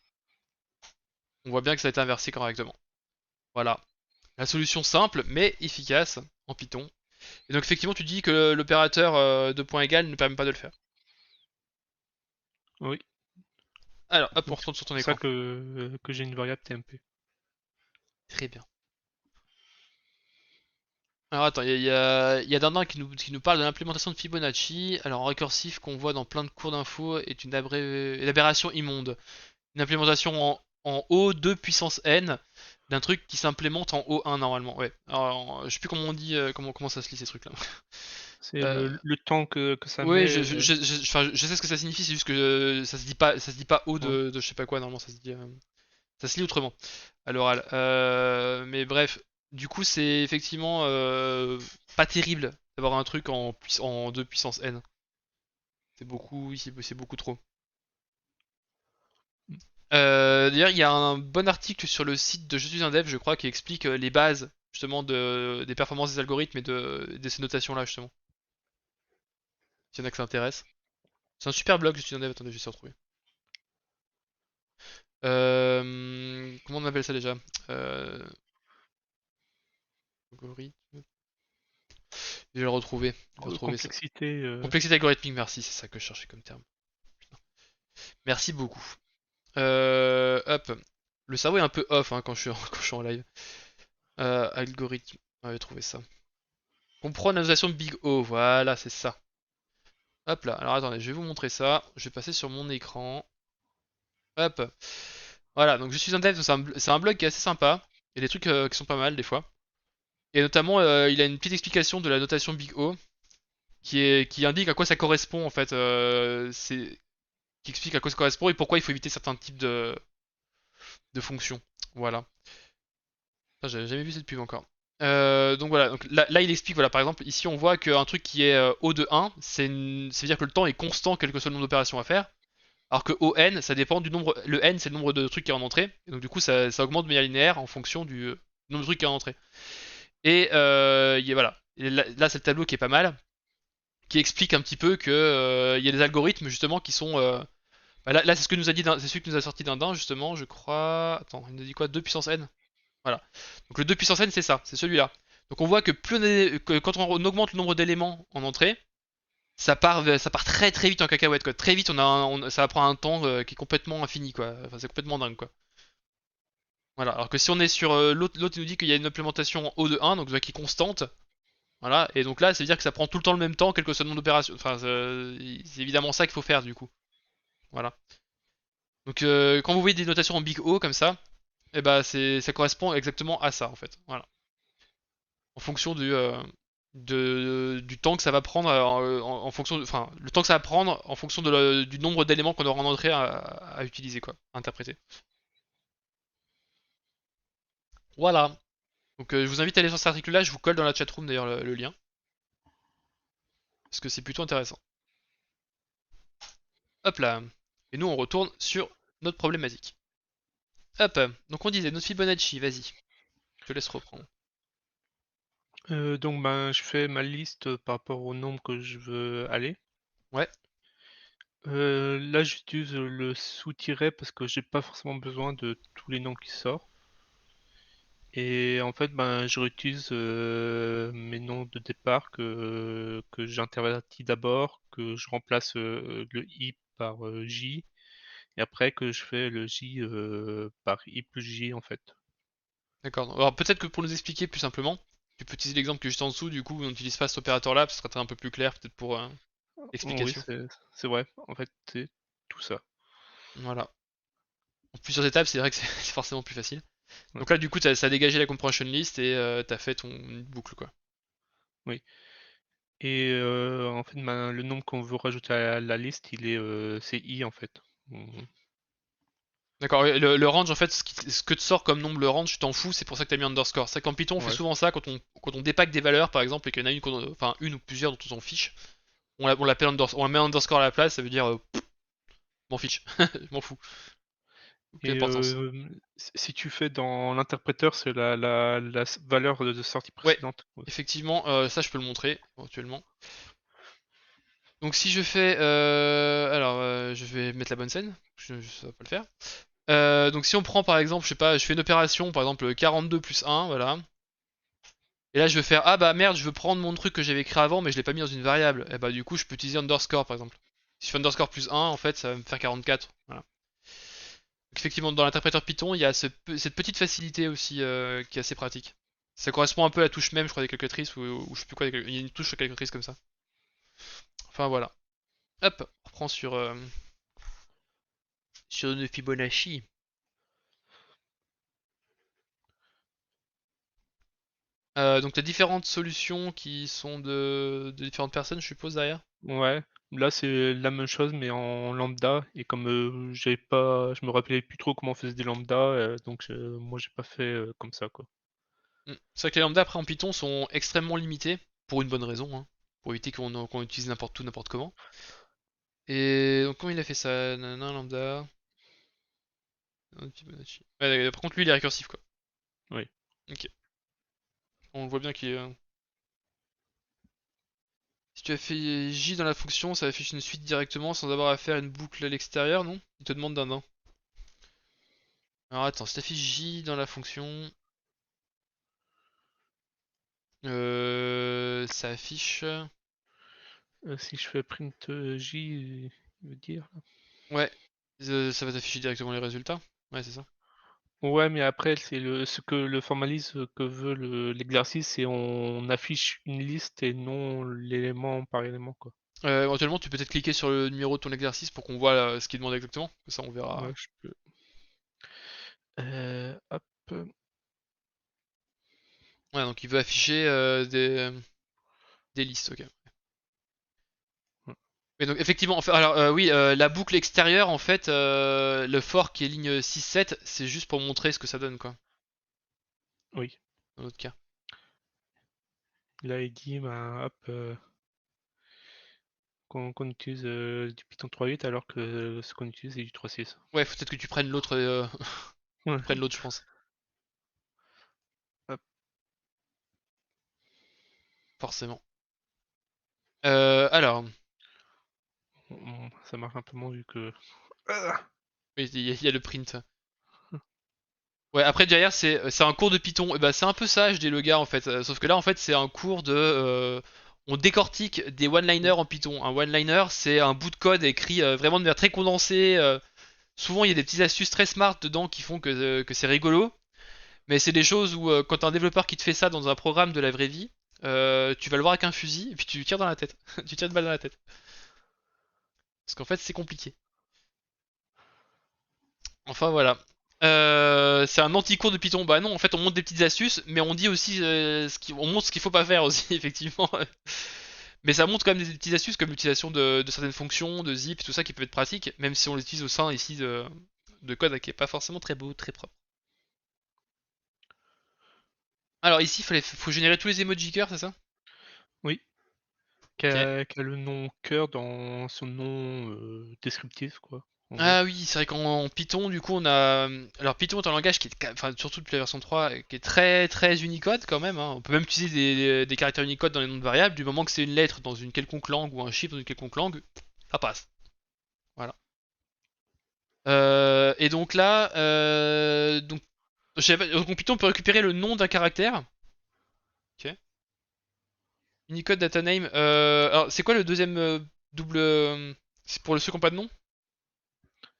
on voit bien que ça a été inversé correctement. Voilà. La solution simple mais efficace en Python. Et donc effectivement, tu dis que l'opérateur de point égal ne permet pas de le faire. Oui, Alors, hop, on donc c'est retourne sur ton pour ça écran. que j'ai une variable TMP. Très bien. Alors attends, il y a Dindin qui nous parle de l'implémentation de Fibonacci. Alors en récursif qu'on voit dans plein de cours d'infos est une aberration immonde. Une implémentation en O2 puissance n d'un truc qui s'implémente en O1 normalement. Ouais. Alors, je sais plus comment on dit, comment ça se lit ces trucs-là. C'est Euh, le temps que ça Oui, met. enfin, je sais ce que ça signifie, c'est juste que ça se dit pas O Ouais. de je sais pas quoi, normalement, ça se lit autrement, à l'oral. Mais bref, du coup, c'est effectivement pas terrible d'avoir un truc en 2 puissance n. C'est beaucoup, oui, c'est beaucoup trop. D'ailleurs, il y a un bon article sur le site de Je suis un dev, je crois, qui explique les bases, justement, des performances des algorithmes et de ces notations-là, justement. S'il y en a que ça intéresse. C'est un super blog, Je suis un dev, attendez, je vais essayer de retrouver. Comment on appelle ça déjà? Euh, Algorithme. Je vais le retrouver. Je vais retrouver ça. Complexité. Complexité algorithmique, merci, c'est ça que je cherchais comme terme. Merci beaucoup. Hop. Le cerveau est un peu off hein, quand je suis quand je suis en live. Algorithme. On va trouver ça. Comprendre la notation Big O. Voilà, c'est ça. Hop là. Alors attendez, je vais vous montrer ça. Je vais passer sur mon écran. Hop. Voilà, donc je suis un dev, c'est un blog qui est assez sympa. Il y a des trucs qui sont pas mal des fois. Et notamment, il a une petite explication de la notation Big O qui indique à quoi ça correspond en fait. Qui explique à quoi ça correspond et pourquoi il faut éviter certains types de fonctions. Voilà. Putain, j'avais jamais vu cette pub encore. Donc voilà, donc là, il explique, voilà, par exemple, ici on voit qu'un truc qui est O de 1, ça veut dire que le temps est constant quel que soit le nombre d'opérations à faire. Alors que ON, ça dépend du nombre. Le N, c'est le nombre de trucs qui est en entrée. Et donc du coup, ça augmente de manière linéaire en fonction du nombre de trucs qui est en entrée. Et voilà. Et là, c'est le tableau qui est pas mal, qui explique un petit peu que il y a des algorithmes justement qui sont. Bah, là, c'est ce que nous a dit, c'est celui que nous a sorti d'un justement, je crois. Attends, il nous a dit quoi? 2 puissance n. Voilà. Donc le 2 puissance n, c'est ça, c'est celui-là. Donc on voit que quand on augmente le nombre d'éléments en entrée, ça part très très vite en cacahuète quoi. Très vite, ça prend un temps qui est complètement infini quoi. Enfin, c'est complètement dingue quoi. Voilà. Alors que si on est sur l'autre il nous dit qu'il y a une implémentation en O de 1, donc qui est constante. Voilà. Et donc là, ça veut dire que ça prend tout le temps le même temps, quel que soit le nombre d'opérations. Enfin, c'est évidemment ça qu'il faut faire du coup. Voilà. Donc quand vous voyez des notations en big O comme ça, eh ben ça correspond exactement à ça en fait. Voilà. En fonction du temps que ça va prendre en fonction enfin le temps que ça va prendre en fonction du nombre d'éléments qu'on aura en entrée à utiliser quoi, à interpréter. Voilà. Donc je vous invite à aller sur cet article-là, je vous colle dans la chatroom d'ailleurs le lien parce que c'est plutôt intéressant. Hop là. Et nous on retourne sur notre problématique. Hop. Donc on disait notre Fibonacci, vas-y. Je te laisse reprendre. Donc ben, je fais ma liste par rapport au nombre que je veux aller. Ouais. Là, j'utilise le sous-tiret parce que j'ai pas forcément besoin de tous les noms qui sortent. Et en fait, ben, je réutilise mes noms de départ que j'intervertis d'abord, que je remplace le i par j, et après que je fais le j par i plus j en fait. D'accord. Alors peut-être que pour nous expliquer plus simplement, tu peux utiliser l'exemple qui est juste en dessous, du coup on n'utilise pas cet opérateur-là, ce sera un peu plus clair peut-être pour Oui, explication. c'est vrai, en fait, c'est tout ça. Voilà. En plusieurs étapes, c'est vrai que c'est forcément plus facile. Ouais. Donc là, du coup, ça a dégagé la compression list et t'as fait ton boucle, quoi. Oui. Et en fait, ben, le nombre qu'on veut rajouter à la liste, c'est i en fait. D'accord, le range, en fait, ce que te sort comme nombre le range, tu t'en fous, c'est pour ça que t'as mis underscore. C'est qu'en Python, on fait Ouais. souvent ça quand on dépack des valeurs, par exemple, et qu'il y en a enfin, une ou plusieurs dont on s'en fiche. On l'appelle on la met underscore à la place, ça veut dire, m'en fiche, je m'en fous. Aucune Et importance. si tu fais dans l'interpréteur, c'est la valeur de sortie Ouais, précédente. Ouais. effectivement, ça je peux le montrer, éventuellement. Donc si je fais, alors je vais mettre la bonne scène, ça va pas le faire. Donc si on prend par exemple, je sais pas, je fais une opération, par exemple 42 plus 1, voilà. Et là je veux faire, ah bah merde, je veux prendre mon truc que j'avais écrit avant, mais je l'ai pas mis dans une variable. Et bah du coup je peux utiliser underscore par exemple. Si je fais underscore plus 1, en fait ça va me faire 44. Voilà. Donc effectivement dans l'interpréteur Python, il y a cette petite facilité aussi qui est assez pratique. Ça correspond un peu à la touche même, je crois, des calculatrices, ou je sais plus quoi, il y a une touche sur calculatrice comme ça. Enfin voilà. Hop, on reprend sur une Fibonacci. Donc t'as différentes solutions qui sont de différentes personnes, je suppose, derrière. Ouais. Là, c'est la même chose, mais en lambda. Et comme je me rappelais plus trop comment on faisait des lambda, donc moi, j'ai pas fait comme ça, quoi. C'est vrai que les lambda après en Python sont extrêmement limités, pour une bonne raison, hein, pour éviter qu'on utilise n'importe où, n'importe comment. Et donc comment il a fait ça? Nanana, lambda. Fibonacci. Ouais, par contre lui il est récursif quoi. Oui. Ok. On voit bien qu'il est. Si tu as fait J dans la fonction, ça affiche une suite directement sans avoir à faire une boucle à l'extérieur, non? Il te demande d'un. Alors attends, si t'affiches J dans la fonction, ça affiche. Si je fais print j, il veut dire. Ouais, ça va t'afficher directement les résultats. Ouais, c'est ça. Ouais, mais après, ce que le formalisme que veut l'exercice, c'est on affiche une liste et non l'élément par élément, quoi. Éventuellement, tu peux peut-être cliquer sur le numéro de ton exercice pour qu'on voit ce qu'il demande exactement. Comme ça, on Ouais, verra. je peux. Hop. Ouais, donc il veut afficher des listes, ok. Mais donc effectivement, alors oui, la boucle extérieure, en fait, le for qui est ligne 6-7, c'est juste pour montrer ce que ça donne, quoi, Oui. dans notre cas. Là, il dit, ben, hop, qu'on utilise du Python 3.8 alors que ce qu'on utilise c'est du 3.6. Ouais, faut peut-être que tu prennes l'autre, Ouais. tu prennes l'autre, je pense. Hop. Forcément. Alors, Ça marche un peu moins vu que. Ah. oui, il y a le print. Ouais, après derrière c'est un cours de Python. Et bah c'est un peu ça, HD le gars en fait. Sauf que là en fait c'est un cours de on décortique des one-liners en Python. Un one-liner c'est un bout de code écrit vraiment de manière très condensée. Souvent il y a des petites astuces très smart dedans qui font que c'est rigolo. Mais c'est des choses où quand t'as un développeur qui te fait ça dans un programme de la vraie vie, tu vas le voir avec un fusil et puis tu lui tires dans la tête. Tu tires une balle dans la tête. Parce qu'en fait c'est compliqué. Enfin voilà. C'est un anti-cours de Python. Bah non, en fait, on montre des petites astuces, mais on dit aussi on montre ce qu'il faut pas faire aussi, effectivement. Mais ça montre quand même des petites astuces comme l'utilisation de certaines fonctions, de zip, tout ça qui peut être pratique, même si on l'utilise au sein ici de code qui est pas forcément très beau, très propre. Alors ici, faut générer tous les emoji cœurs, c'est ça? Oui. Ok. Qui a le nom cœur dans son nom descriptif, quoi, en gros. Ah oui, c'est vrai qu'en Python, du coup, on a. Alors, Python est un langage qui est, enfin, surtout depuis la version 3, qui est très très Unicode quand même, hein. On peut même utiliser des caractères Unicode dans les noms de variables, du moment que c'est une lettre dans une quelconque langue ou un chiffre dans une quelconque langue, ça passe. Voilà. Et donc là, je savais pas, donc en Python, on peut récupérer le nom d'un caractère. Ok. Unicode data name. Alors, c'est quoi le deuxième double. C'est pour ceux qui n'ont pas de nom?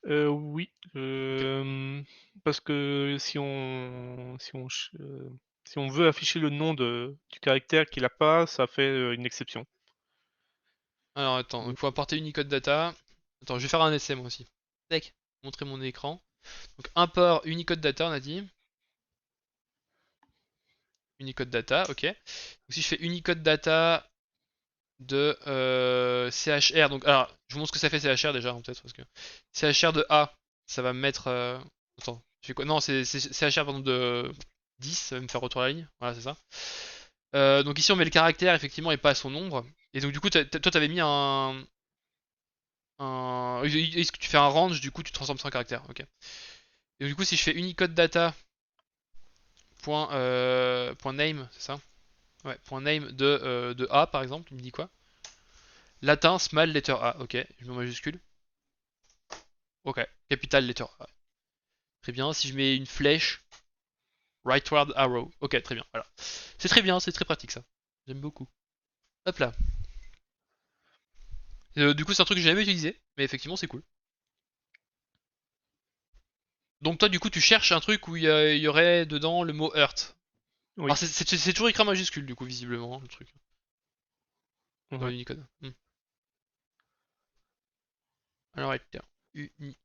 Oui, Ok. parce que si on veut afficher le nom du caractère qu'il a pas, ça fait une exception. Alors, attends, Mm. il faut importer Unicode data. Attends, je vais faire un essai moi aussi. Tac. montrer mon écran. Donc import Unicode data, on a dit. Unicode data, ok. Donc si je fais Unicode data de CHR, donc alors je vous montre ce que ça fait CHR déjà, hein, peut-être parce que CHR de A, ça va me mettre. Attends, je fais quoi? Non, c'est CHR pardon de 10, ça va me faire retour à la ligne. Voilà, c'est ça. Donc ici on met le caractère effectivement et pas son nombre. Et donc du coup, toi t'avais mis est-ce que tu fais un range, du coup tu transformes ça en caractère, ok. Et du coup si je fais Unicode data point name, c'est ça? Ouais, point name de A par exemple, il me dit quoi? Latin small letter A, ok, je mets en majuscule. Ok, capital letter A. Très bien, si je mets une flèche, rightward arrow, ok, très bien, voilà. C'est très bien, c'est très pratique ça. J'aime beaucoup. Hop là. Du coup c'est un truc que j'ai jamais utilisé, mais effectivement c'est cool. Donc toi du coup tu cherches un truc où il y aurait dedans le mot hurt. Alors Oui. c'est toujours écrit en majuscule du coup visiblement hein, le truc dans Ouais. l'Unicode. Alors tiens, uni.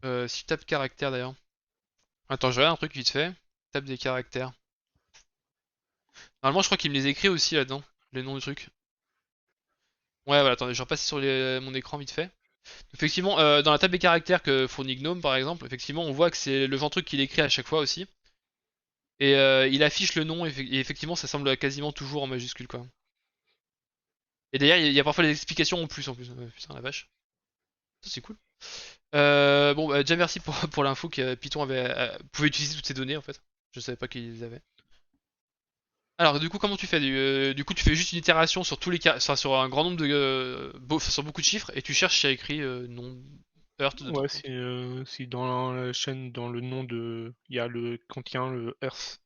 Si je tape caractère d'ailleurs. Attends, je regarde un truc vite fait. Tape des caractères. Normalement je crois qu'il me les écrit aussi là-dedans, les noms du truc. Ouais voilà, attendez, je repasse sur mon écran vite fait. Effectivement, dans la table des caractères que fournit Gnome par exemple, effectivement on voit que c'est le genre de truc qu'il écrit à chaque fois aussi. Et il affiche le nom et effectivement ça semble quasiment toujours en majuscule quoi. Et d'ailleurs il y a parfois des explications en plus en plus. Putain la vache. Ça c'est cool. Bon, bah, déjà merci pour l'info que Python pouvait utiliser toutes ces données en fait. Je savais pas qu'ils les avaient. Alors du coup comment tu fais du coup tu fais juste une itération sur tous les cas, enfin, sur un grand nombre de sur beaucoup de chiffres et tu cherches s'il y a écrit nom Earth dedans. Ouais, Ok. si dans la chaîne, dans le nom de, il y a le contient le Earth.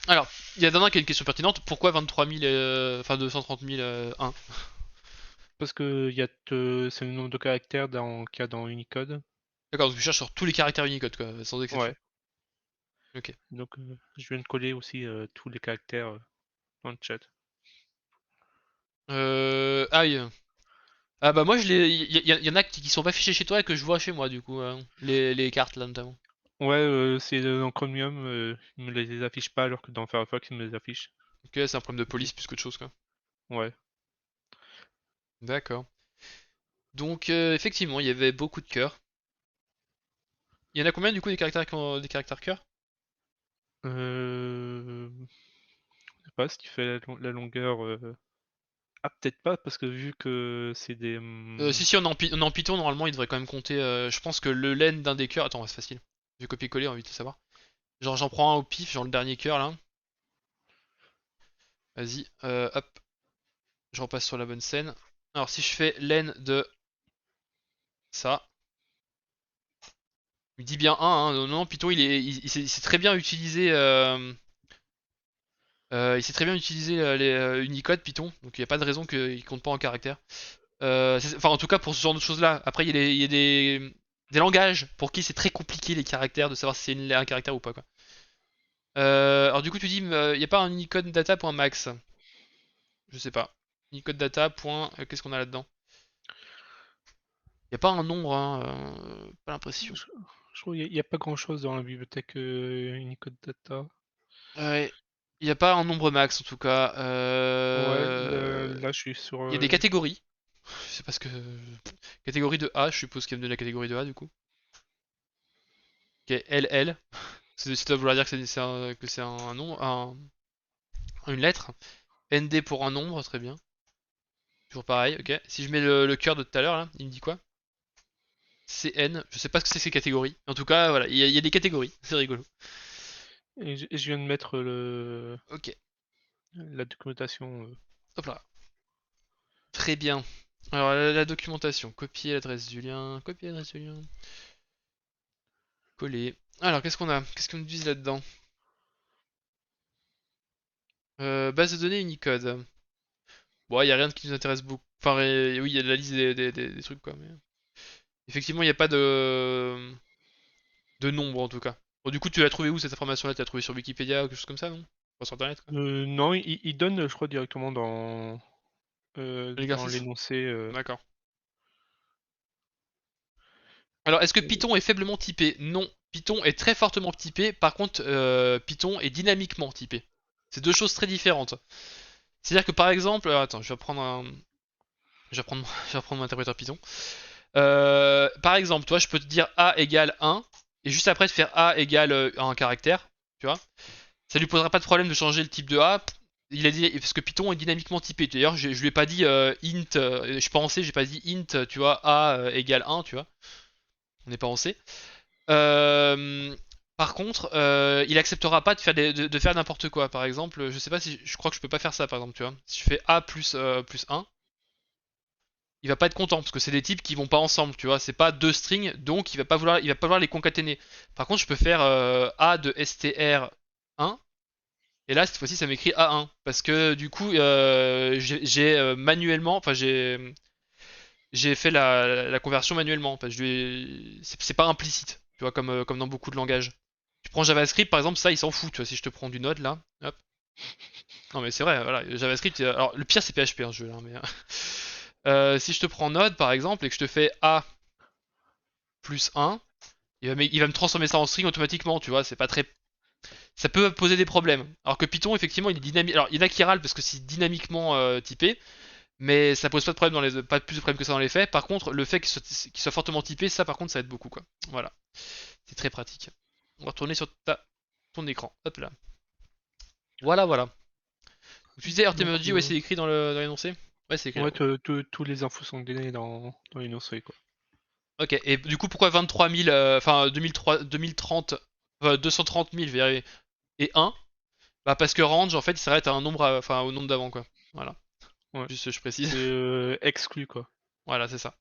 Alors il y a Dana qui a une question pertinente. Pourquoi 23 000 enfin 230 000 1? Parce que c'est le nombre de caractères qu'il y a dans Unicode. D'accord, donc tu cherches sur tous les caractères Unicode quoi, sans exception. Ouais. Ok. Donc je viens de coller aussi tous les caractères dans le chat. Ah oui. Ah bah moi je les, y en a qui sont pas fichés chez toi et que je vois chez moi du coup, les cartes là notamment. Ouais, c'est dans Chromium, il me les affiche pas alors que dans Firefox il me les affiche. Ok, c'est un problème de Ok. police plus qu'autre chose quoi. Ouais. D'accord. Donc effectivement, il y avait beaucoup de cœurs. Il y en a combien du coup des caractères des caractères cœurs? Je sais pas ce qui fait la longueur. Ah, peut-être pas, parce que vu que c'est des. Si si, on est en Python, normalement il devrait quand même compter. Je pense que le len d'un des cœurs. Attends, c'est facile. Je vais copier-coller, on va vite le savoir. Genre j'en prends un au pif, genre le dernier cœur là. Vas-y, hop, je repasse sur la bonne scène. Alors si je fais len de ça, il me dit bien 1, hein. Non, non, Python il sait très bien utiliser. Il sait très bien utiliser les Unicode Python, donc il n'y a pas de raison qu'il compte pas en caractère. Enfin, en tout cas pour ce genre de choses-là. Après, il y a des langages pour qui c'est très compliqué les caractères de savoir si c'est un caractère ou pas quoi. Alors du coup, tu dis, il n'y a pas un Unicode data.max. Je sais pas. Unicode data. Qu'est-ce qu'on a là-dedans? Il n'y a pas un nombre, hein, pas l'impression. Je, je trouve qu'il n'y a pas grand-chose dans la bibliothèque Unicode Data. Ouais. Il n'y a pas un nombre max en tout cas. Ouais, là je suis sur. Il y a des catégories. Je sais pas ce que. Catégorie de A, je suppose qu'il y a de la catégorie de A du coup. Ok, LL. Ça doit vouloir dire que c'est un nom, une lettre. ND pour un nombre, très bien. Toujours pareil, ok. Si je mets le cœur de tout à l'heure, là, il me dit quoi? CN, je sais pas ce que c'est ces catégories. En tout cas, voilà, il y a des catégories, c'est rigolo. Et je viens de mettre Ok, la documentation. hop là. Très bien. Alors, la documentation, copier l'adresse du lien, copier l'adresse du lien, coller. Alors, qu'est-ce qu'on a? Qu'est-ce qu'on utilise là-dedans? Base de données Unicode. Bon, il y a rien qui nous intéresse beaucoup. Enfin, oui, il y a de la liste des trucs, quoi. Mais... Effectivement, il n'y a pas de nombre, en tout cas. Bon, du coup, tu l'as trouvé où cette information-là? Tu l'as trouvé sur Wikipédia ou quelque chose comme ça, non? Enfin, sur Internet, quoi. Non, il donne, je crois, directement dans L'exercice? l'énoncé. D'accord. Alors, est-ce que Python est faiblement typé? Non. Python est très fortement typé. Par contre, Python est dynamiquement typé. C'est deux choses très différentes. C'est-à-dire que par exemple, attends, je vais prendre mon interpréteur Python. Par exemple, toi, je peux te dire A égale 1, et juste après te faire A égale un caractère, tu vois. Ça lui posera pas de problème de changer le type de A. Il a dit, parce que Python est dynamiquement typé. D'ailleurs, je lui ai pas dit int, je suis pas en C, j'ai pas dit int, tu vois, A égale 1, tu vois. On n'est pas en C. Euh, Par contre, il acceptera pas de faire, de faire n'importe quoi. Par exemple, je sais pas si je crois que je peux pas faire ça, par exemple, tu vois. Si je fais A plus 1, il va pas être content parce que c'est des types qui vont pas ensemble, tu vois. C'est pas deux strings, donc il va pas vouloir les concaténer. Par contre, je peux faire A de str1 et là cette fois-ci ça m'écrit A1 parce que du coup j'ai manuellement, enfin j'ai fait la conversion manuellement. Parce que c'est pas implicite, tu vois, comme dans beaucoup de langages. Tu prends JavaScript par exemple, ça il s'en fout, tu vois. Si je te prends du Node là, hop. Non mais c'est vrai, voilà, JavaScript. Alors le pire c'est PHP hein, ce jeu là, mais si je te prends Node par exemple et que je te fais A plus 1, il va me transformer ça en string automatiquement, tu vois, c'est pas très. Ça peut poser des problèmes. Alors que Python, effectivement, il est dynamique. Alors, il y en a qui râlent parce que c'est dynamiquement typé, mais ça pose pas de problème pas plus de problème que ça dans les faits. Par contre, le fait qu'il soit fortement typé, ça par contre, ça aide beaucoup, quoi. Voilà. C'est très pratique. On va retourner sur ton écran. Hop là. Voilà, voilà. Donc, tu disais Earth Donc, Emoji, ouais, c'est écrit dans l'énoncé. Ouais, c'est écrit là. ouais, tous les infos sont données dans l'énoncé, quoi. Ok, et du coup, pourquoi 23 000, enfin 2030, 230 000 et 1? Bah parce que range en fait il s'arrête à un nombre, enfin au nombre d'avant quoi. Voilà, Ouais. juste je précise. C'est exclu, quoi. Voilà, c'est ça.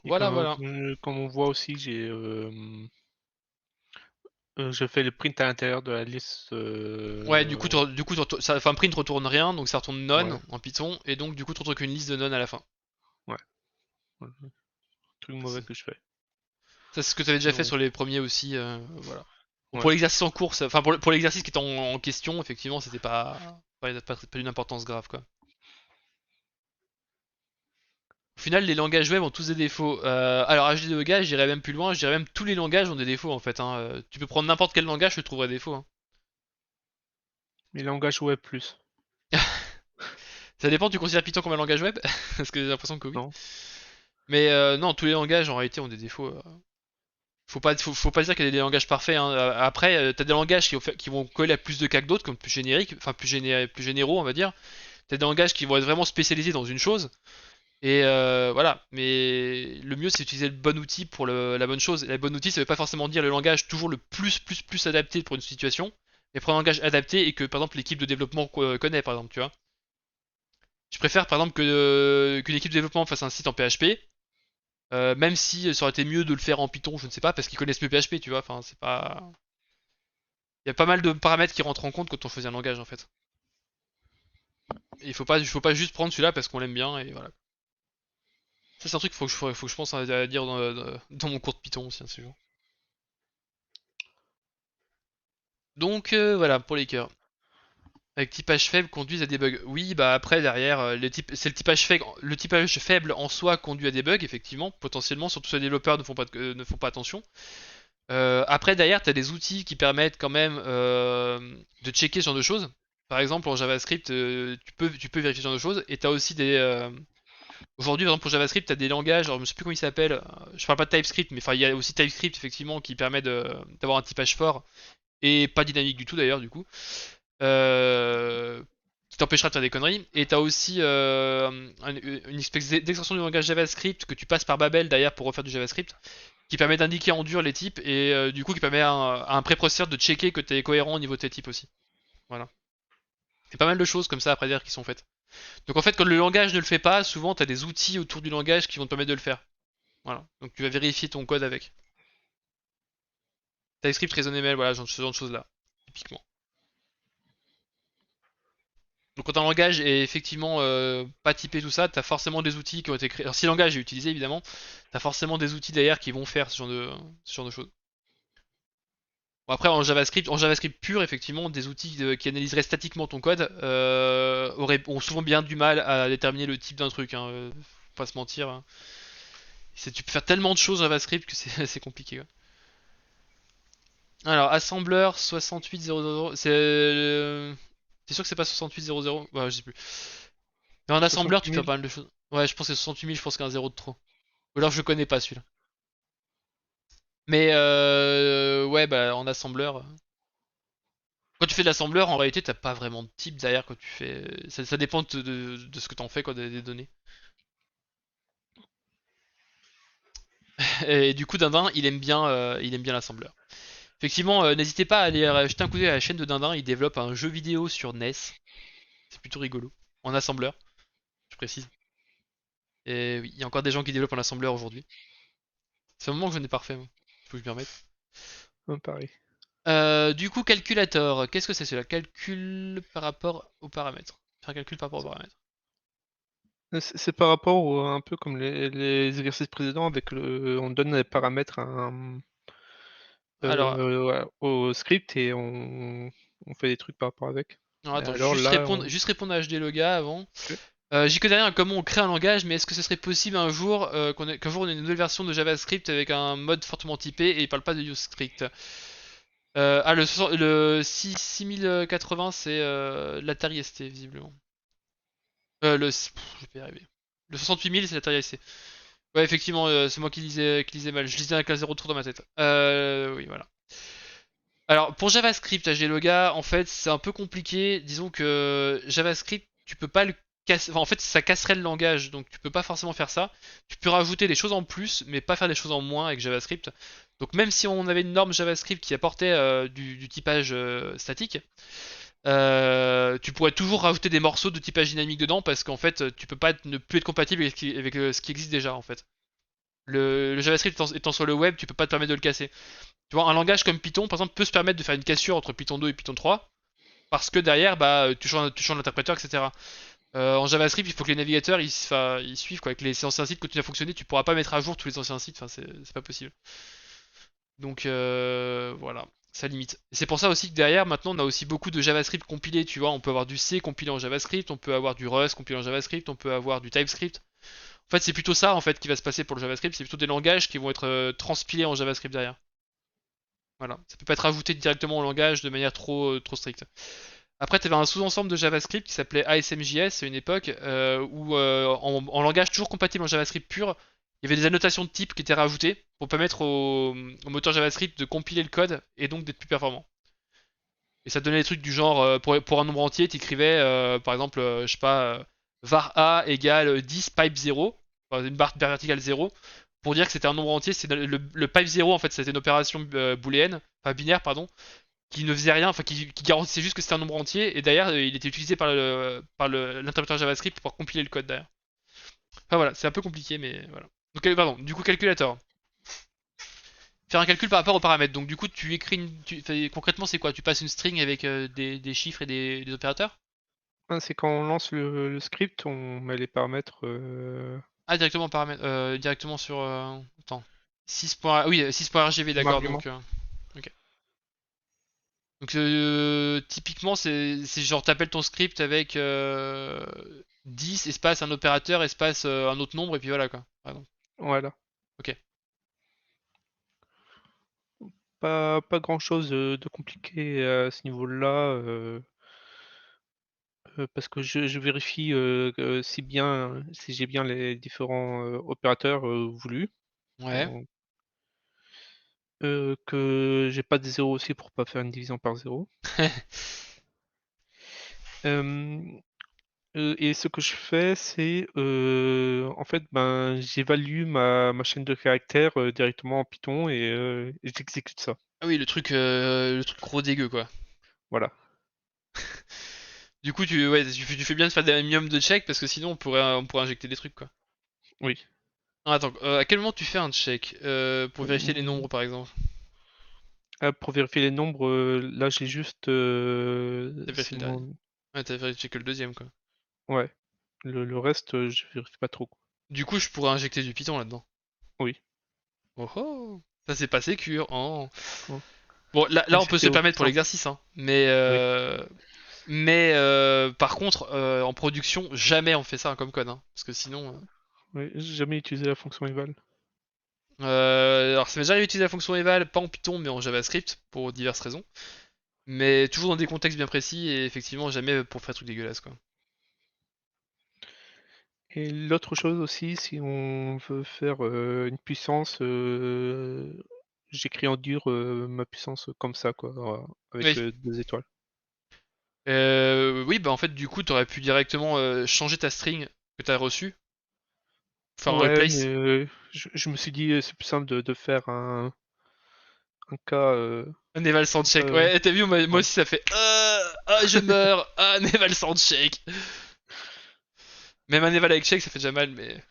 Et Voilà, voilà. comme on voit aussi, je fais le print à l'intérieur de la liste. Ouais, ça, enfin print retourne rien, donc ça retourne Ouais, none en Python, et donc du coup tu retrouves qu'une liste de none à la fin. ouais. Ouais. Truc Ça mauvais que je fais. c'est ce que tu avais déjà fait Donc, sur les premiers aussi, voilà. Bon, ouais. pour l'exercice en cours, enfin pour l'exercice qui était en question, effectivement, c'était pas d'une importance grave quoi. Au final, les langages web ont tous des défauts. Alors HDDogage, j'irais même plus loin, je dirais même tous les langages ont des défauts en fait, hein. Tu peux prendre n'importe quel langage, je trouverais des défauts, hein. Les langages web plus. Ça dépend, tu considères Python comme un langage web? Parce que j'ai l'impression que oui. Non? Mais non, tous les langages en réalité ont des défauts. Faut pas dire qu'il y a des langages parfaits, hein. Après, t'as des langages qui vont coller à plus de cas que d'autres, comme plus génériques, enfin plus généraux, on va dire. T'as des langages qui vont être vraiment spécialisés dans une chose. Et voilà. Mais le mieux, c'est d'utiliser le bon outil pour la bonne chose. Et la bonne outil, ça veut pas forcément dire le langage toujours le plus adapté pour une situation. Mais prendre un langage adapté et que par exemple l'équipe de développement connaît, par exemple, tu vois. Je préfère par exemple qu'une équipe de développement fasse un site en PHP, même si ça aurait été mieux de le faire en Python, je ne sais pas, parce qu'ils connaissent mieux PHP, tu vois. Enfin, c'est pas. Il y a pas mal de paramètres qui rentrent en compte quand on choisit un langage en fait. Et il faut pas juste prendre celui-là parce qu'on l'aime bien et voilà. Ça c'est un truc qu'il faut que je pense à dire dans mon cours de Python aussi, un de ces jours. Donc voilà pour les cœurs. Avec typage faible conduisent à des bugs. Oui, bah après derrière c'est le typage faible en soi conduit à des bugs effectivement, potentiellement, surtout si les développeurs ne font pas attention. Après, derrière, tu as des outils qui permettent quand même de checker ce genre de choses. Par exemple, en JavaScript, tu peux vérifier ce genre de choses. Et tu as aussi des. Aujourd'hui, par exemple, pour JavaScript, tu as des langages, alors je ne sais plus comment ils s'appellent. Je parle pas de TypeScript, mais enfin, il y a aussi TypeScript, effectivement, qui permet d'avoir un typage fort et pas dynamique du tout, d'ailleurs, du coup. Euh, qui t'empêchera de faire des conneries. Et tu as aussi une espèce d'extension du langage JavaScript que tu passes par Babel, d'ailleurs, pour refaire du JavaScript qui permet d'indiquer en dur les types et du coup qui permet à un préprocesseur de checker que tu es cohérent au niveau de tes types aussi. Voilà. C'est pas mal de choses comme ça après dire qui sont faites. Donc en fait quand le langage ne le fait pas, souvent tu as des outils autour du langage qui vont te permettre de le faire. Voilà. Donc tu vas vérifier ton code avec. TypeScript, RaisonML, voilà, ce genre de choses là, typiquement. Donc quand un langage est effectivement pas typé tout ça, t'as forcément des outils qui ont été créés. Alors si le langage est utilisé évidemment, t'as forcément des outils derrière qui vont faire ce genre de choses. Bon, après, en JavaScript pur, effectivement, des outils qui analyseraient statiquement ton code ont souvent bien du mal à déterminer le type d'un truc, hein, faut pas se mentir, hein. Tu peux faire tellement de choses en JavaScript que c'est c'est compliqué, quoi. Alors, assembleur 6800, t'es sûr que c'est pas 6800? Ouais, je sais plus. Mais en 60 assembleur, tu peux faire 000. pas mal de choses. Ouais, je pense que c'est 68 000, je pense qu'il y a un zéro de trop. Ou alors je connais pas celui-là. Mais ouais, bah en assembleur. Quand tu fais de l'assembleur, en réalité, t'as pas vraiment de type derrière quand tu fais. Ça dépend de ce que t'en fais, quoi, des données. Et du coup, Dindin, il aime bien l'assembleur. Effectivement, n'hésitez pas à aller jeter un coup d'œil à la chaîne de Dindin. Il développe un jeu vidéo sur NES. C'est plutôt rigolo. En assembleur, je précise. Et oui, il y a encore des gens qui développent en assembleur aujourd'hui. C'est un moment que je n'ai pas refait, moi. Faut que je m'y remette. Pareil. Du coup, calculator, qu'est-ce que c'est cela? Calcul par rapport aux paramètres. Faire un calcul par rapport aux paramètres. C'est par rapport un peu comme les exercices précédents avec on donne les paramètres Alors, ouais, au script et on fait des trucs par rapport avec. alors, Et attends, alors là, juste répondre à HD Loga avant. ok. J'y connais rien à comment on crée un langage, mais est-ce que ce serait possible un jour qu'un jour on ait une nouvelle version de JavaScript avec un mode fortement typé et il parle pas de UseScript? Le 6080 c'est l'Atari ST visiblement. Je vais pas y arriver. Le 68000 c'est l'Atari ST. Ouais, effectivement, c'est moi qui lisais mal. Je lisais avec un zéro de trop dans ma tête. Oui, voilà. Alors, pour JavaScript, HDLoga, en fait, c'est un peu compliqué. Disons que JavaScript, tu peux pas le casser. Enfin, en fait, ça casserait le langage, donc tu peux pas forcément faire ça. Tu peux rajouter des choses en plus, mais pas faire des choses en moins avec JavaScript. Donc, même si on avait une norme JavaScript qui apportait du typage statique, tu pourrais toujours rajouter des morceaux de typage dynamique dedans parce qu'en fait, tu peux pas ne plus être compatible avec ce qui existe déjà, en fait. Le JavaScript étant sur le web, tu peux pas te permettre de le casser. Tu vois, un langage comme Python, par exemple, peut se permettre de faire une cassure entre Python 2 et Python 3, parce que derrière, bah, tu changes l'interpréteur, etc. En JavaScript, il faut que les navigateurs ils suivent, quoi. Que les anciens sites continuent à fonctionner, tu pourras pas mettre à jour tous les anciens sites, enfin, c'est pas possible. Donc voilà, ça limite. Et c'est pour ça aussi que derrière, maintenant, on a aussi beaucoup de JavaScript compilé, tu vois. On peut avoir du C compilé en JavaScript, on peut avoir du Rust compilé en JavaScript, on peut avoir du TypeScript. En fait, c'est plutôt ça en fait qui va se passer pour le JavaScript, c'est plutôt des langages qui vont être transpilés en JavaScript derrière. Voilà, ça peut pas être ajouté directement au langage de manière trop stricte. Après, tu avais un sous-ensemble de JavaScript qui s'appelait ASMJS à une époque où en langage toujours compatible en JavaScript pur, il y avait des annotations de type qui étaient rajoutées pour permettre au moteur JavaScript de compiler le code et donc d'être plus performant. Et ça donnait des trucs du genre, pour un nombre entier, tu écrivais par exemple, je sais pas, var a égale 10 pipe 0, enfin, une barre verticale 0, pour dire que c'était un nombre entier. C'est le pipe 0 en fait, c'était une opération booléenne, enfin binaire, pardon, qui ne faisait rien, enfin qui garantissait juste que c'était un nombre entier, et derrière il était utilisé par l'interpréteur JavaScript pour compiler le code derrière. Enfin voilà, c'est un peu compliqué, mais voilà. Donc, pardon, du coup, calculator. Faire un calcul par rapport aux paramètres. Donc, du coup, tu écris concrètement, c'est quoi? Tu passes une string avec des chiffres et des opérateurs? C'est quand on lance le script, on met les paramètres Ah, directement paramètres, directement sur. Attends. 6. Oui, 6.rgb, comme d'accord. argument. Donc, ok. Donc, typiquement, c'est genre, t'appelles ton script avec 10 espace un opérateur espace un autre nombre, et puis voilà quoi. Par exemple. Voilà. Ok. Pas grand-chose de compliqué à ce niveau-là, parce que je vérifie si j'ai bien les différents opérateurs voulus. Ouais. Donc, que j'ai pas de zéro aussi pour pas faire une division par zéro. Hem, et ce que je fais, c'est en fait, ben, j'évalue ma chaîne de caractères directement en Python et j'exécute ça. Ah oui, le truc gros dégueu quoi. Voilà. Du coup, ouais, tu fais bien de faire des minimum de check parce que sinon on pourrait injecter des trucs quoi. Oui. Ah, attends, à quel moment tu fais un check pour vérifier les Mmh, nombres par exemple? pour vérifier les nombres, là, j'ai juste T'as vérifié c'est le dernier. mon Ouais, t'as vérifié que le deuxième quoi. ouais. Le reste, je vérifie pas trop. Du coup, je pourrais injecter du Python là-dedans. Oui. Oh oh, ça c'est pas sécure. Oh. Mmh. Bon, Mais là on peut se c'était le aussi permettre pour simple. l'exercice, hein. Oui. Par contre, en production, jamais on fait ça comme code, hein. Parce que sinon, Oui, j'ai jamais utilisé la fonction eval. Alors ça m'est déjà arrivé d'utiliser la fonction eval, pas en Python mais en JavaScript pour diverses raisons. Mais toujours dans des contextes bien précis et effectivement jamais pour faire des trucs dégueulasses quoi. Et l'autre chose aussi, si on veut faire une puissance, j'écris en dur ma puissance comme ça, quoi, avec Oui. 2 étoiles. Oui, bah en fait du coup t'aurais pu directement changer ta string que t'as reçue, faire un Ouais, mais replace. je me suis dit, c'est plus simple de faire un cas. Un eval soundcheck. Euh, Ouais, t'as vu, moi ouais. aussi ça fait ah je meurs, ah un eval soundcheck. Même un eval avec check ça fait déjà mal mais.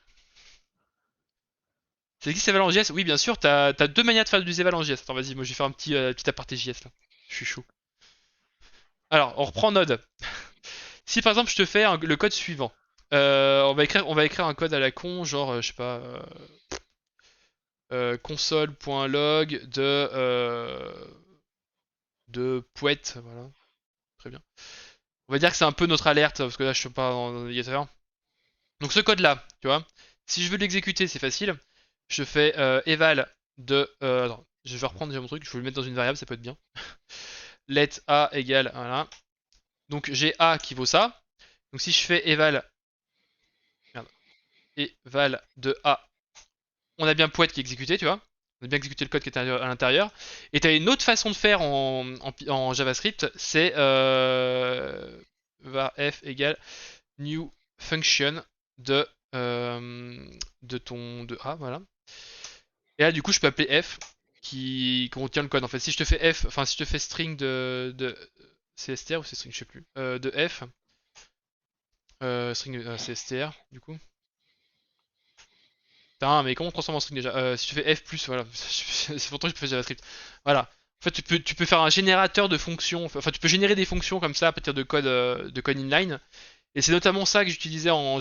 Ça existe eval en JS? Oui bien sûr, t'as deux manières de faire du eval en JS. Attends vas-y, moi je vais faire un petit aparté JS là. Je suis chaud. Alors, on reprend Node. Si par exemple je te fais le code suivant, on va écrire un code à la con, genre, je sais pas, console.log de Pouet, voilà, très bien. On va dire que c'est un peu notre alerte, parce que là je suis pas dans le navigateur. Donc ce code-là, tu vois, si je veux l'exécuter, c'est facile. Je fais eval de... attends, je vais reprendre déjà mon truc, je vais le mettre dans une variable, ça peut être bien. Let a égale, voilà. Donc j'ai a qui vaut ça. Donc si je fais eval, merde, eval de a, on a bien Pouet qui est exécuté, tu vois. On a bien exécuté le code qui était à l'intérieur. Et tu as une autre façon de faire en JavaScript, c'est var f égale new function de, de ton de A, voilà. Et là, du coup, je peux appeler f qui contient le code. En fait, si je te fais f, enfin, si je te fais string de CSTR ou c'est string, je sais plus, de f, string CSTR, du coup. Putain, mais comment on transforme en string déjà? Si tu fais f plus, voilà. C'est pourtant que je peux faire JavaScript. Voilà. En fait, tu peux faire un générateur de fonctions. Enfin, tu peux générer des fonctions comme ça à partir de code inline. Et c'est notamment ça que j'utilisais en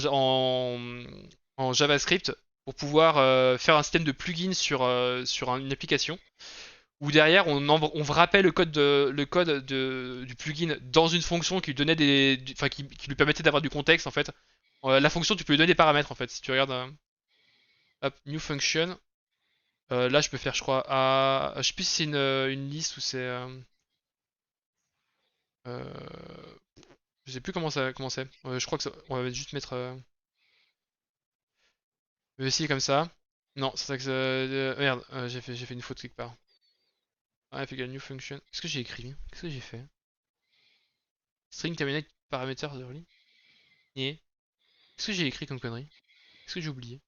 JavaScript pour pouvoir faire un système de plugin sur une application. Où derrière, on wrappait le code du plugin dans une fonction qui lui donnait enfin, qui lui permettait d'avoir du contexte en fait. La fonction, tu peux lui donner des paramètres en fait. Si tu regardes, hop, new function. Là, je peux faire, je crois, je sais plus si c'est une liste ou c'est. Euh, je sais plus comment c'est. Je crois que on va juste mettre. Je vais essayer comme ça. Non, c'est ça que ça. Merde, j'ai fait une faute quelque part. Ah, f égale new function. Qu'est-ce que j'ai écrit? Qu'est-ce que j'ai fait? String terminate parameter early. Et qu'est-ce que j'ai écrit comme connerie? Qu'est-ce que j'ai oublié?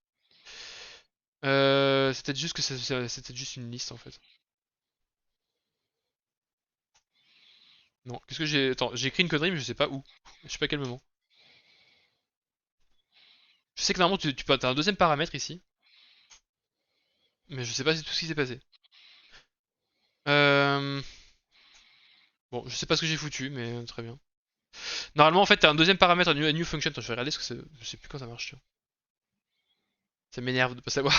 C'était juste que c'était juste une liste en fait. Non, qu'est-ce que j'ai. Attends, j'ai écrit une connerie, mais je sais pas où. Je sais pas à quel moment. Je sais que normalement t'as un deuxième paramètre ici, mais je sais pas si tout ce qui s'est passé. Euh... Bon, je sais pas ce que j'ai foutu, mais très bien. Normalement, en fait, t'as un deuxième paramètre, un new function. Attends, je vais regarder ce que c'est. Je sais plus quand ça marche, tu vois. Ça m'énerve de pas savoir.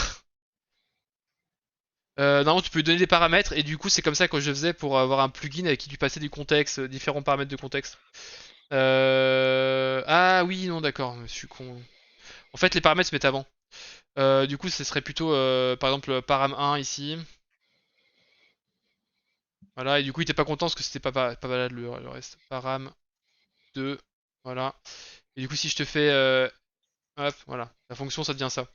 Normalement, tu peux lui donner des paramètres, et du coup, c'est comme ça que je faisais pour avoir un plugin avec qui tu passais du contexte, différents paramètres de contexte. Ah oui, non, d'accord, je suis con. En fait, les paramètres se mettent avant. Du coup, ce serait plutôt, par exemple, param 1 ici. Voilà, et du coup, il était pas content parce que c'était pas valable le reste. Param 2, voilà. Et du coup, si je te fais, hop, voilà, la fonction, ça devient ça.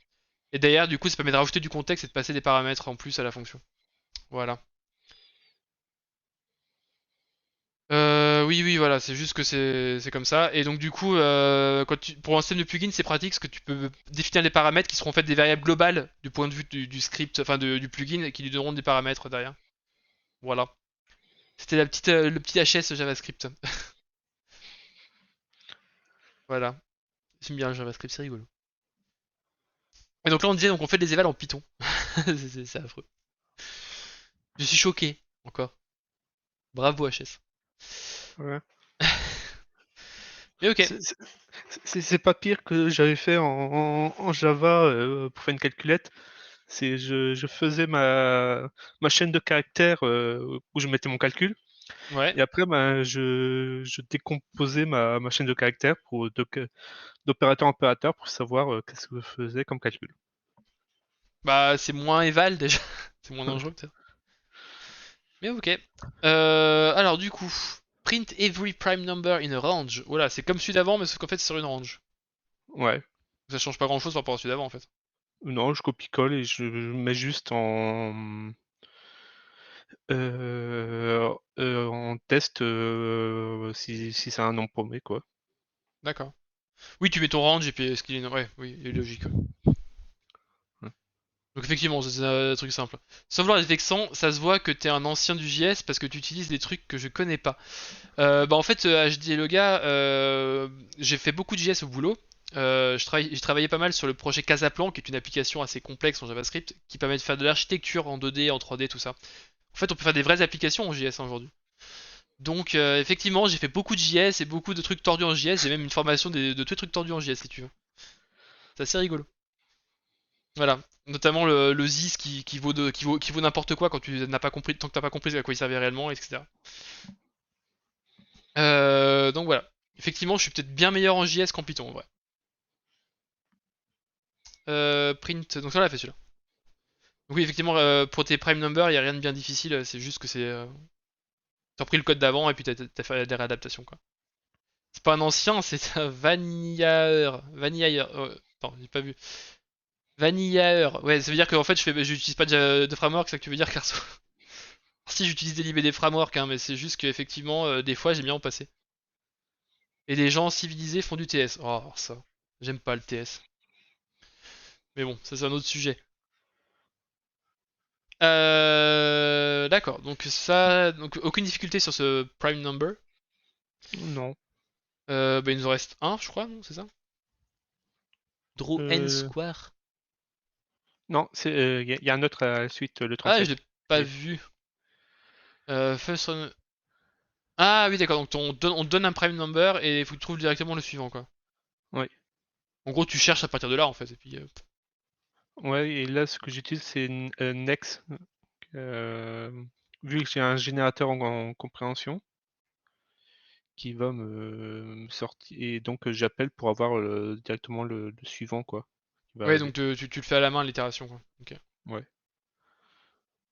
Et derrière, du coup, ça permet de rajouter du contexte et de passer des paramètres en plus à la fonction. Voilà. Oui, oui, voilà, c'est juste que c'est comme ça. Et donc, du coup, pour un système de plugin, c'est pratique parce que tu peux définir des paramètres qui seront en fait des variables globales du point de vue du script, enfin du plugin, et qui lui donneront des paramètres derrière. Voilà. C'était le petit HS JavaScript. Voilà. J'aime bien le JavaScript, c'est rigolo. Et donc là, on disait, donc on fait des évals en Python. C'est affreux. Je suis choqué, encore. Bravo HS. Ouais. Mais ok. C'est pas pire que j'avais fait en Java pour faire une calculette. Je faisais ma chaîne de caractères où je mettais mon calcul. Ouais. Et après, ben, je décomposais ma chaîne de caractères d'opérateur en opérateur pour savoir qu'est-ce que je faisais comme calcul. Bah, c'est moins éval déjà. C'est moins dangereux peut-être. Mais ok. Alors du coup, print every prime number in a range. Voilà, c'est comme celui d'avant, mais sauf qu'en fait c'est sur une range. Ouais. Ça change pas grand-chose par rapport à celui d'avant en fait. Non, je copie-colle et je mets juste en test si c'est un nom paumé, quoi. D'accord. Oui, tu mets ton range et puis est-ce qu'il est... Ouais, oui, il est logique. Ouais. Ouais. Donc effectivement, c'est un truc simple. Sans vouloir être vexant, ça se voit que t'es un ancien du JS parce que tu utilises des trucs que je connais pas. Bah en fait, HD le gars, j'ai fait beaucoup de JS au boulot. J'ai travaillé pas mal sur le projet Casaplan, qui est une application assez complexe en JavaScript, qui permet de faire de l'architecture en 2D, en 3D, tout ça. En fait, on peut faire des vraies applications en JS hein, aujourd'hui. Donc effectivement, j'ai fait beaucoup de JS et beaucoup de trucs tordus en JS. J'ai même une formation de tous les trucs tordus en JS si tu veux. C'est assez rigolo. Voilà. Notamment le ZIS qui vaut n'importe quoi quand tu n'as pas compris, tant que t'as pas compris à quoi il servait réellement, etc. Donc voilà. Effectivement, je suis peut-être bien meilleur en JS qu'en Python en vrai. Print, donc ça on l'a fait celui-là. Donc oui, effectivement, pour tes prime numbers, il y a rien de bien difficile, c'est juste que c'est. T'as repris le code d'avant et puis t'as fait des réadaptations quoi. C'est pas un ancien, c'est un Vanilleur. Vanilleur. Attends, j'ai pas vu. Vanilleur. Ouais, ça veut dire qu'en fait, j'utilise pas de framework, c'est ça que tu veux dire, Carso. Si j'utilise des libs des frameworks, hein, mais c'est juste qu'effectivement, des fois, j'aime bien en passer. Et les gens civilisés font du TS. Oh, alors ça. J'aime pas le TS. Mais bon, ça c'est un autre sujet. D'accord, donc ça, donc aucune difficulté sur ce prime number. Non. Bah, il nous en reste un, je crois, non, c'est ça? Draw n Euh, square. non, y a un autre à la suite, le Ah, je 37. l'ai pas Et- vu. First on... Ah oui, d'accord, donc on te donne un prime number et il faut que tu trouves directement le suivant, quoi. ouais. En gros, tu cherches à partir de là, en fait, et puis... Ouais, et là, ce que j'utilise, c'est Next. Euh, Vu que j'ai un générateur en compréhension qui va me sortir, et donc j'appelle pour avoir directement le suivant, quoi, qui va Ouais, donc arriver. tu le fais à la main, l'itération, quoi. Ok. Ouais.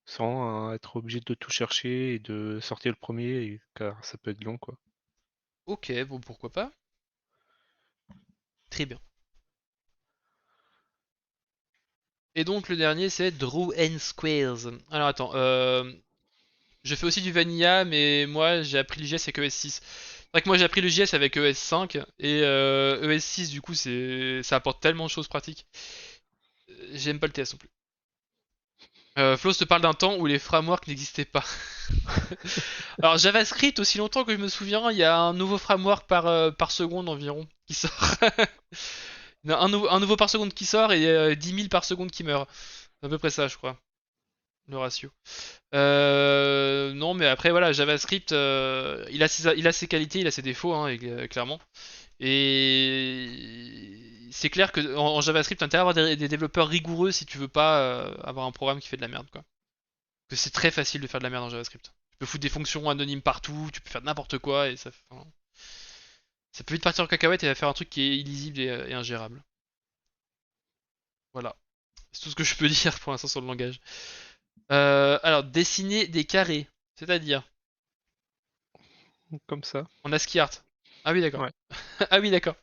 Sans être obligé de tout chercher et de sortir le premier, car ça peut être long, quoi. Ok, bon, pourquoi pas. Très bien. Et donc, le dernier, c'est Draw n squares. Alors, attends, je fais aussi du vanilla, mais moi, j'ai appris le JS avec ES6. C'est vrai que moi, j'ai appris le JS avec ES5, et ES6, du coup, ça apporte tellement de choses pratiques. J'aime pas le TS non plus. Flo te parle d'un temps où les frameworks n'existaient pas. Alors JavaScript, aussi longtemps que je me souviens, il y a un nouveau framework par seconde environ qui sort. Il y en a un nouveau par seconde qui sort et 10 000 par seconde qui meurt. C'est à peu près ça, je crois, le ratio. Non, mais après voilà, JavaScript, il a ses qualités, il a ses défauts, hein, clairement. Et c'est clair que en JavaScript, t'as intérêt à avoir des développeurs rigoureux si tu veux pas avoir un programme qui fait de la merde, quoi. Que c'est très facile de faire de la merde en JavaScript. Tu peux foutre des fonctions anonymes partout, tu peux faire n'importe quoi et enfin, ça peut vite partir en cacahuète et faire un truc qui est illisible et ingérable. Voilà. C'est tout ce que je peux dire pour l'instant sur le langage. Alors, dessiner des carrés. C'est-à-dire, Comme ça. en ASCII art. Ah oui, d'accord. Ouais. Ah oui, d'accord.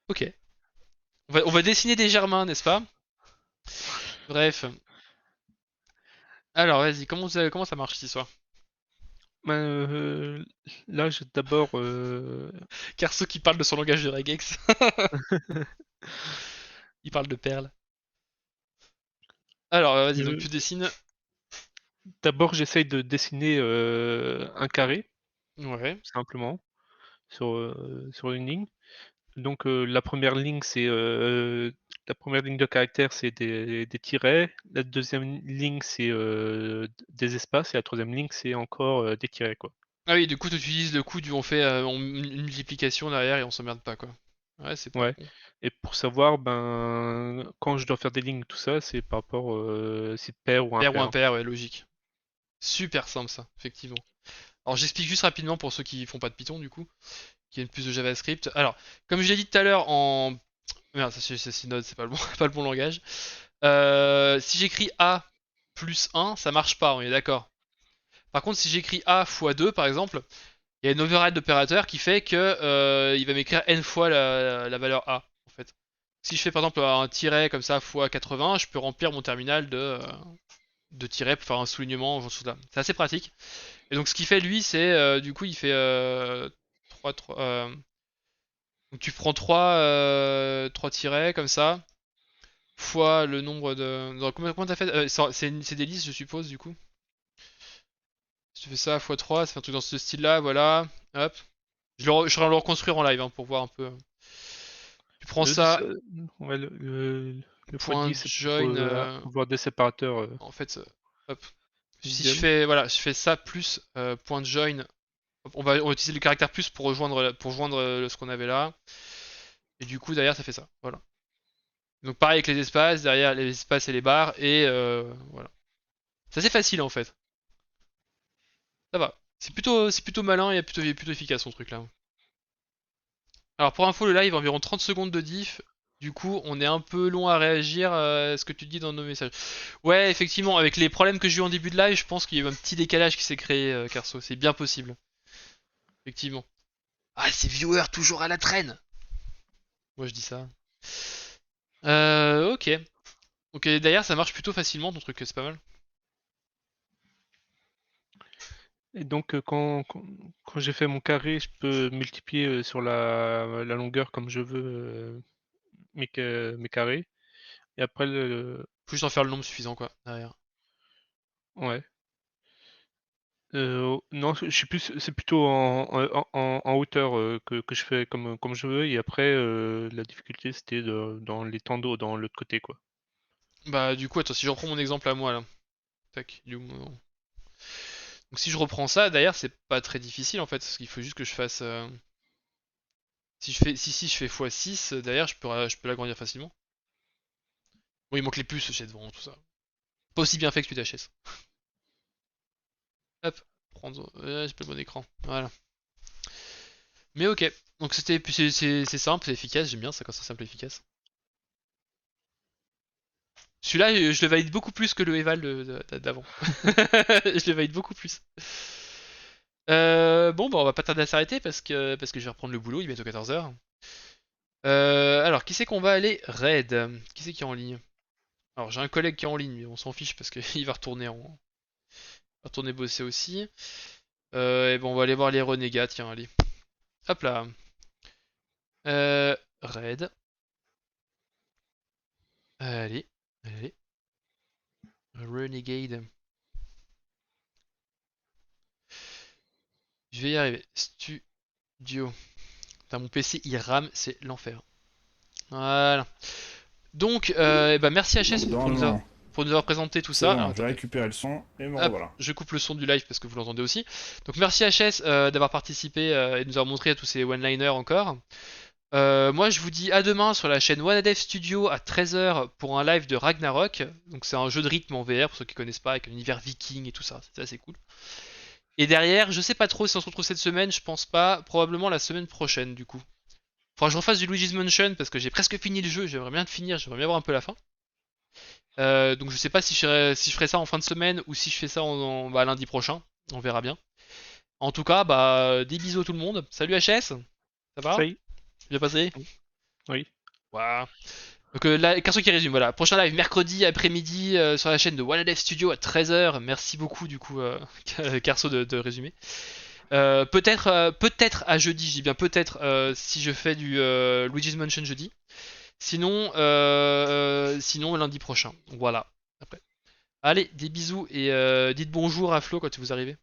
Ok. On va dessiner des germains, n'est-ce pas? Bref. Alors, vas-y, comment ça marche cette histoire? Ben, là, j'ai d'abord Carso qui parle de son langage de regex. Il parle de perles. Alors, vas-y, donc euh, tu dessines. d'abord j'essaye de dessiner un carré, Ouais. simplement, sur une ligne. Donc la première ligne de caractère, c'est des tirets. La deuxième ligne, c'est des espaces. Et la troisième ligne, c'est encore des tirets, quoi. Ah oui, du coup, tu utilises le coup du on fait une multiplication derrière et on s'emmerde pas, quoi. Ouais, c'est pas Ouais. con. Et pour savoir, ben, quand je dois faire des lignes, tout ça, c'est par rapport si pair ou Pair ou impair. impair, ouais, logique. Super simple, ça, effectivement. Alors, j'explique juste rapidement pour ceux qui font pas de Python, du coup, qui aiment plus de JavaScript. Alors, comme je l'ai dit tout à l'heure, Merde, ça c'est synode, c'est pas le bon, pas le bon langage. Si j'écris A plus 1, ça marche pas, on est d'accord. Par contre, si j'écris A fois 2, par exemple, il y a une override d'opérateur qui fait que il va m'écrire n fois la valeur A, en fait. Si je fais par exemple un tiret comme ça fois 80, je peux remplir mon terminal de tirets pour faire un soulignement, genre tout ça. C'est assez pratique. Et donc ce qu'il fait lui, c'est du coup il fait 3, 3 donc tu prends 3 tirets comme ça, fois le nombre de... Comment t'as fait c'est des listes je suppose du coup. Si tu fais ça fois 3, ça fait un truc dans ce style là, voilà. Hop. Je serai le reconstruire en live pour voir un peu. Tu prends ça, Ça ouais, le point x10, c'est pour, join, avoir des séparateurs, en fait, hop. Si je dixièmes. fais, voilà, je fais ça plus point join, on va utiliser le caractère plus pour rejoindre, pour joindre ce qu'on avait là. Et du coup, derrière, ça fait ça. Voilà. Donc pareil avec les espaces, derrière les espaces et les barres, et voilà. C'est assez facile en fait. Ça va. C'est plutôt malin et plutôt efficace son truc là. Alors pour info, le live environ 30 secondes de diff. Du coup, on est un peu long à réagir à ce que tu dis dans nos messages. Ouais, effectivement, avec les problèmes que j'ai eu en début de live, je pense qu'il y a eu un petit décalage qui s'est créé, Carso. C'est bien possible. Effectivement. Ah, ces viewers toujours à la traîne. Moi, je dis ça. Ok. Ok, d'ailleurs, ça marche plutôt facilement ton truc, c'est pas mal. Et donc, quand j'ai fait mon carré, je peux multiplier sur la longueur comme je veux mes carrés. Et après, Faut juste en faire le nombre suffisant, quoi, derrière. ouais. Non, je suis plus, c'est plutôt en hauteur que je fais comme je veux. Et après, la difficulté, c'était dans les tendons, dans l'autre côté, quoi. Bah, du coup, attends, si je reprends mon exemple à moi, là. Tac, il est où mon- Donc si je reprends ça, d'ailleurs, c'est pas très difficile, en fait, parce qu'il faut juste que je fasse... Si je fais x6, derrière, je peux l'agrandir facilement. Bon, il manque les puces, j'ai devant, tout ça. Pas aussi bien fait que SpeedHS. Hop, prendre... j'ai pas le bon écran. Voilà. Mais ok. Donc c'était... puis c'est simple, c'est efficace, j'aime bien ça quand c'est simple et efficace. Celui-là, je le valide beaucoup plus que le Eval d'avant. Je le valide beaucoup plus. Bon, bah on va pas tarder à s'arrêter parce que je vais reprendre le boulot, il est bientôt 14h. Alors, qui c'est qu'on va aller raid? Qui c'est qui est en ligne? Alors, j'ai un collègue qui est en ligne, mais on s'en fiche parce qu'il va retourner bosser aussi. Et bon, on va aller voir les renégats, tiens, allez. Hop là. Raid. Allez, allez. Renegade. Je vais y arriver. Studio. Putain, mon PC il rame, c'est l'enfer. Voilà. Donc, eh ben, merci HS Normalement, pour nous avoir présenté tout c'est ça. Alors, bon, j'ai attendez. récupéré le son et me Hop, revoilà. je coupe le son du live parce que vous l'entendez aussi. Donc merci HS d'avoir participé et de nous avoir montré tous ces one-liners encore. Moi je vous dis à demain sur la chaîne OneDev Studio à 13h pour un live de Ragnarok. Donc c'est un jeu de rythme en VR pour ceux qui connaissent pas, avec un univers viking et tout ça, c'est assez cool. Et derrière, je sais pas trop si on se retrouve cette semaine, je pense pas, probablement la semaine prochaine du coup. Faudra que je refasse du Luigi's Mansion parce que j'ai presque fini le jeu, j'aimerais bien le finir, j'aimerais bien voir un peu la fin. Donc je sais pas si je ferai ça en fin de semaine ou si je fais ça bah, lundi prochain. On verra bien. En tout cas, bah des bisous à tout le monde. Salut HS, ça va? Ça y est. Bien passé? Oui. Waouh. Donc là, Carso qui résume, voilà. Prochain live mercredi après-midi sur la chaîne de One Dev Studio à 13h. Merci beaucoup du coup Carso de résumer. Peut-être à jeudi, je dis bien peut-être si je fais du Luigi's Mansion jeudi. Sinon lundi prochain. Voilà. Après. Allez, des bisous et dites bonjour à Flo quand vous arrivez.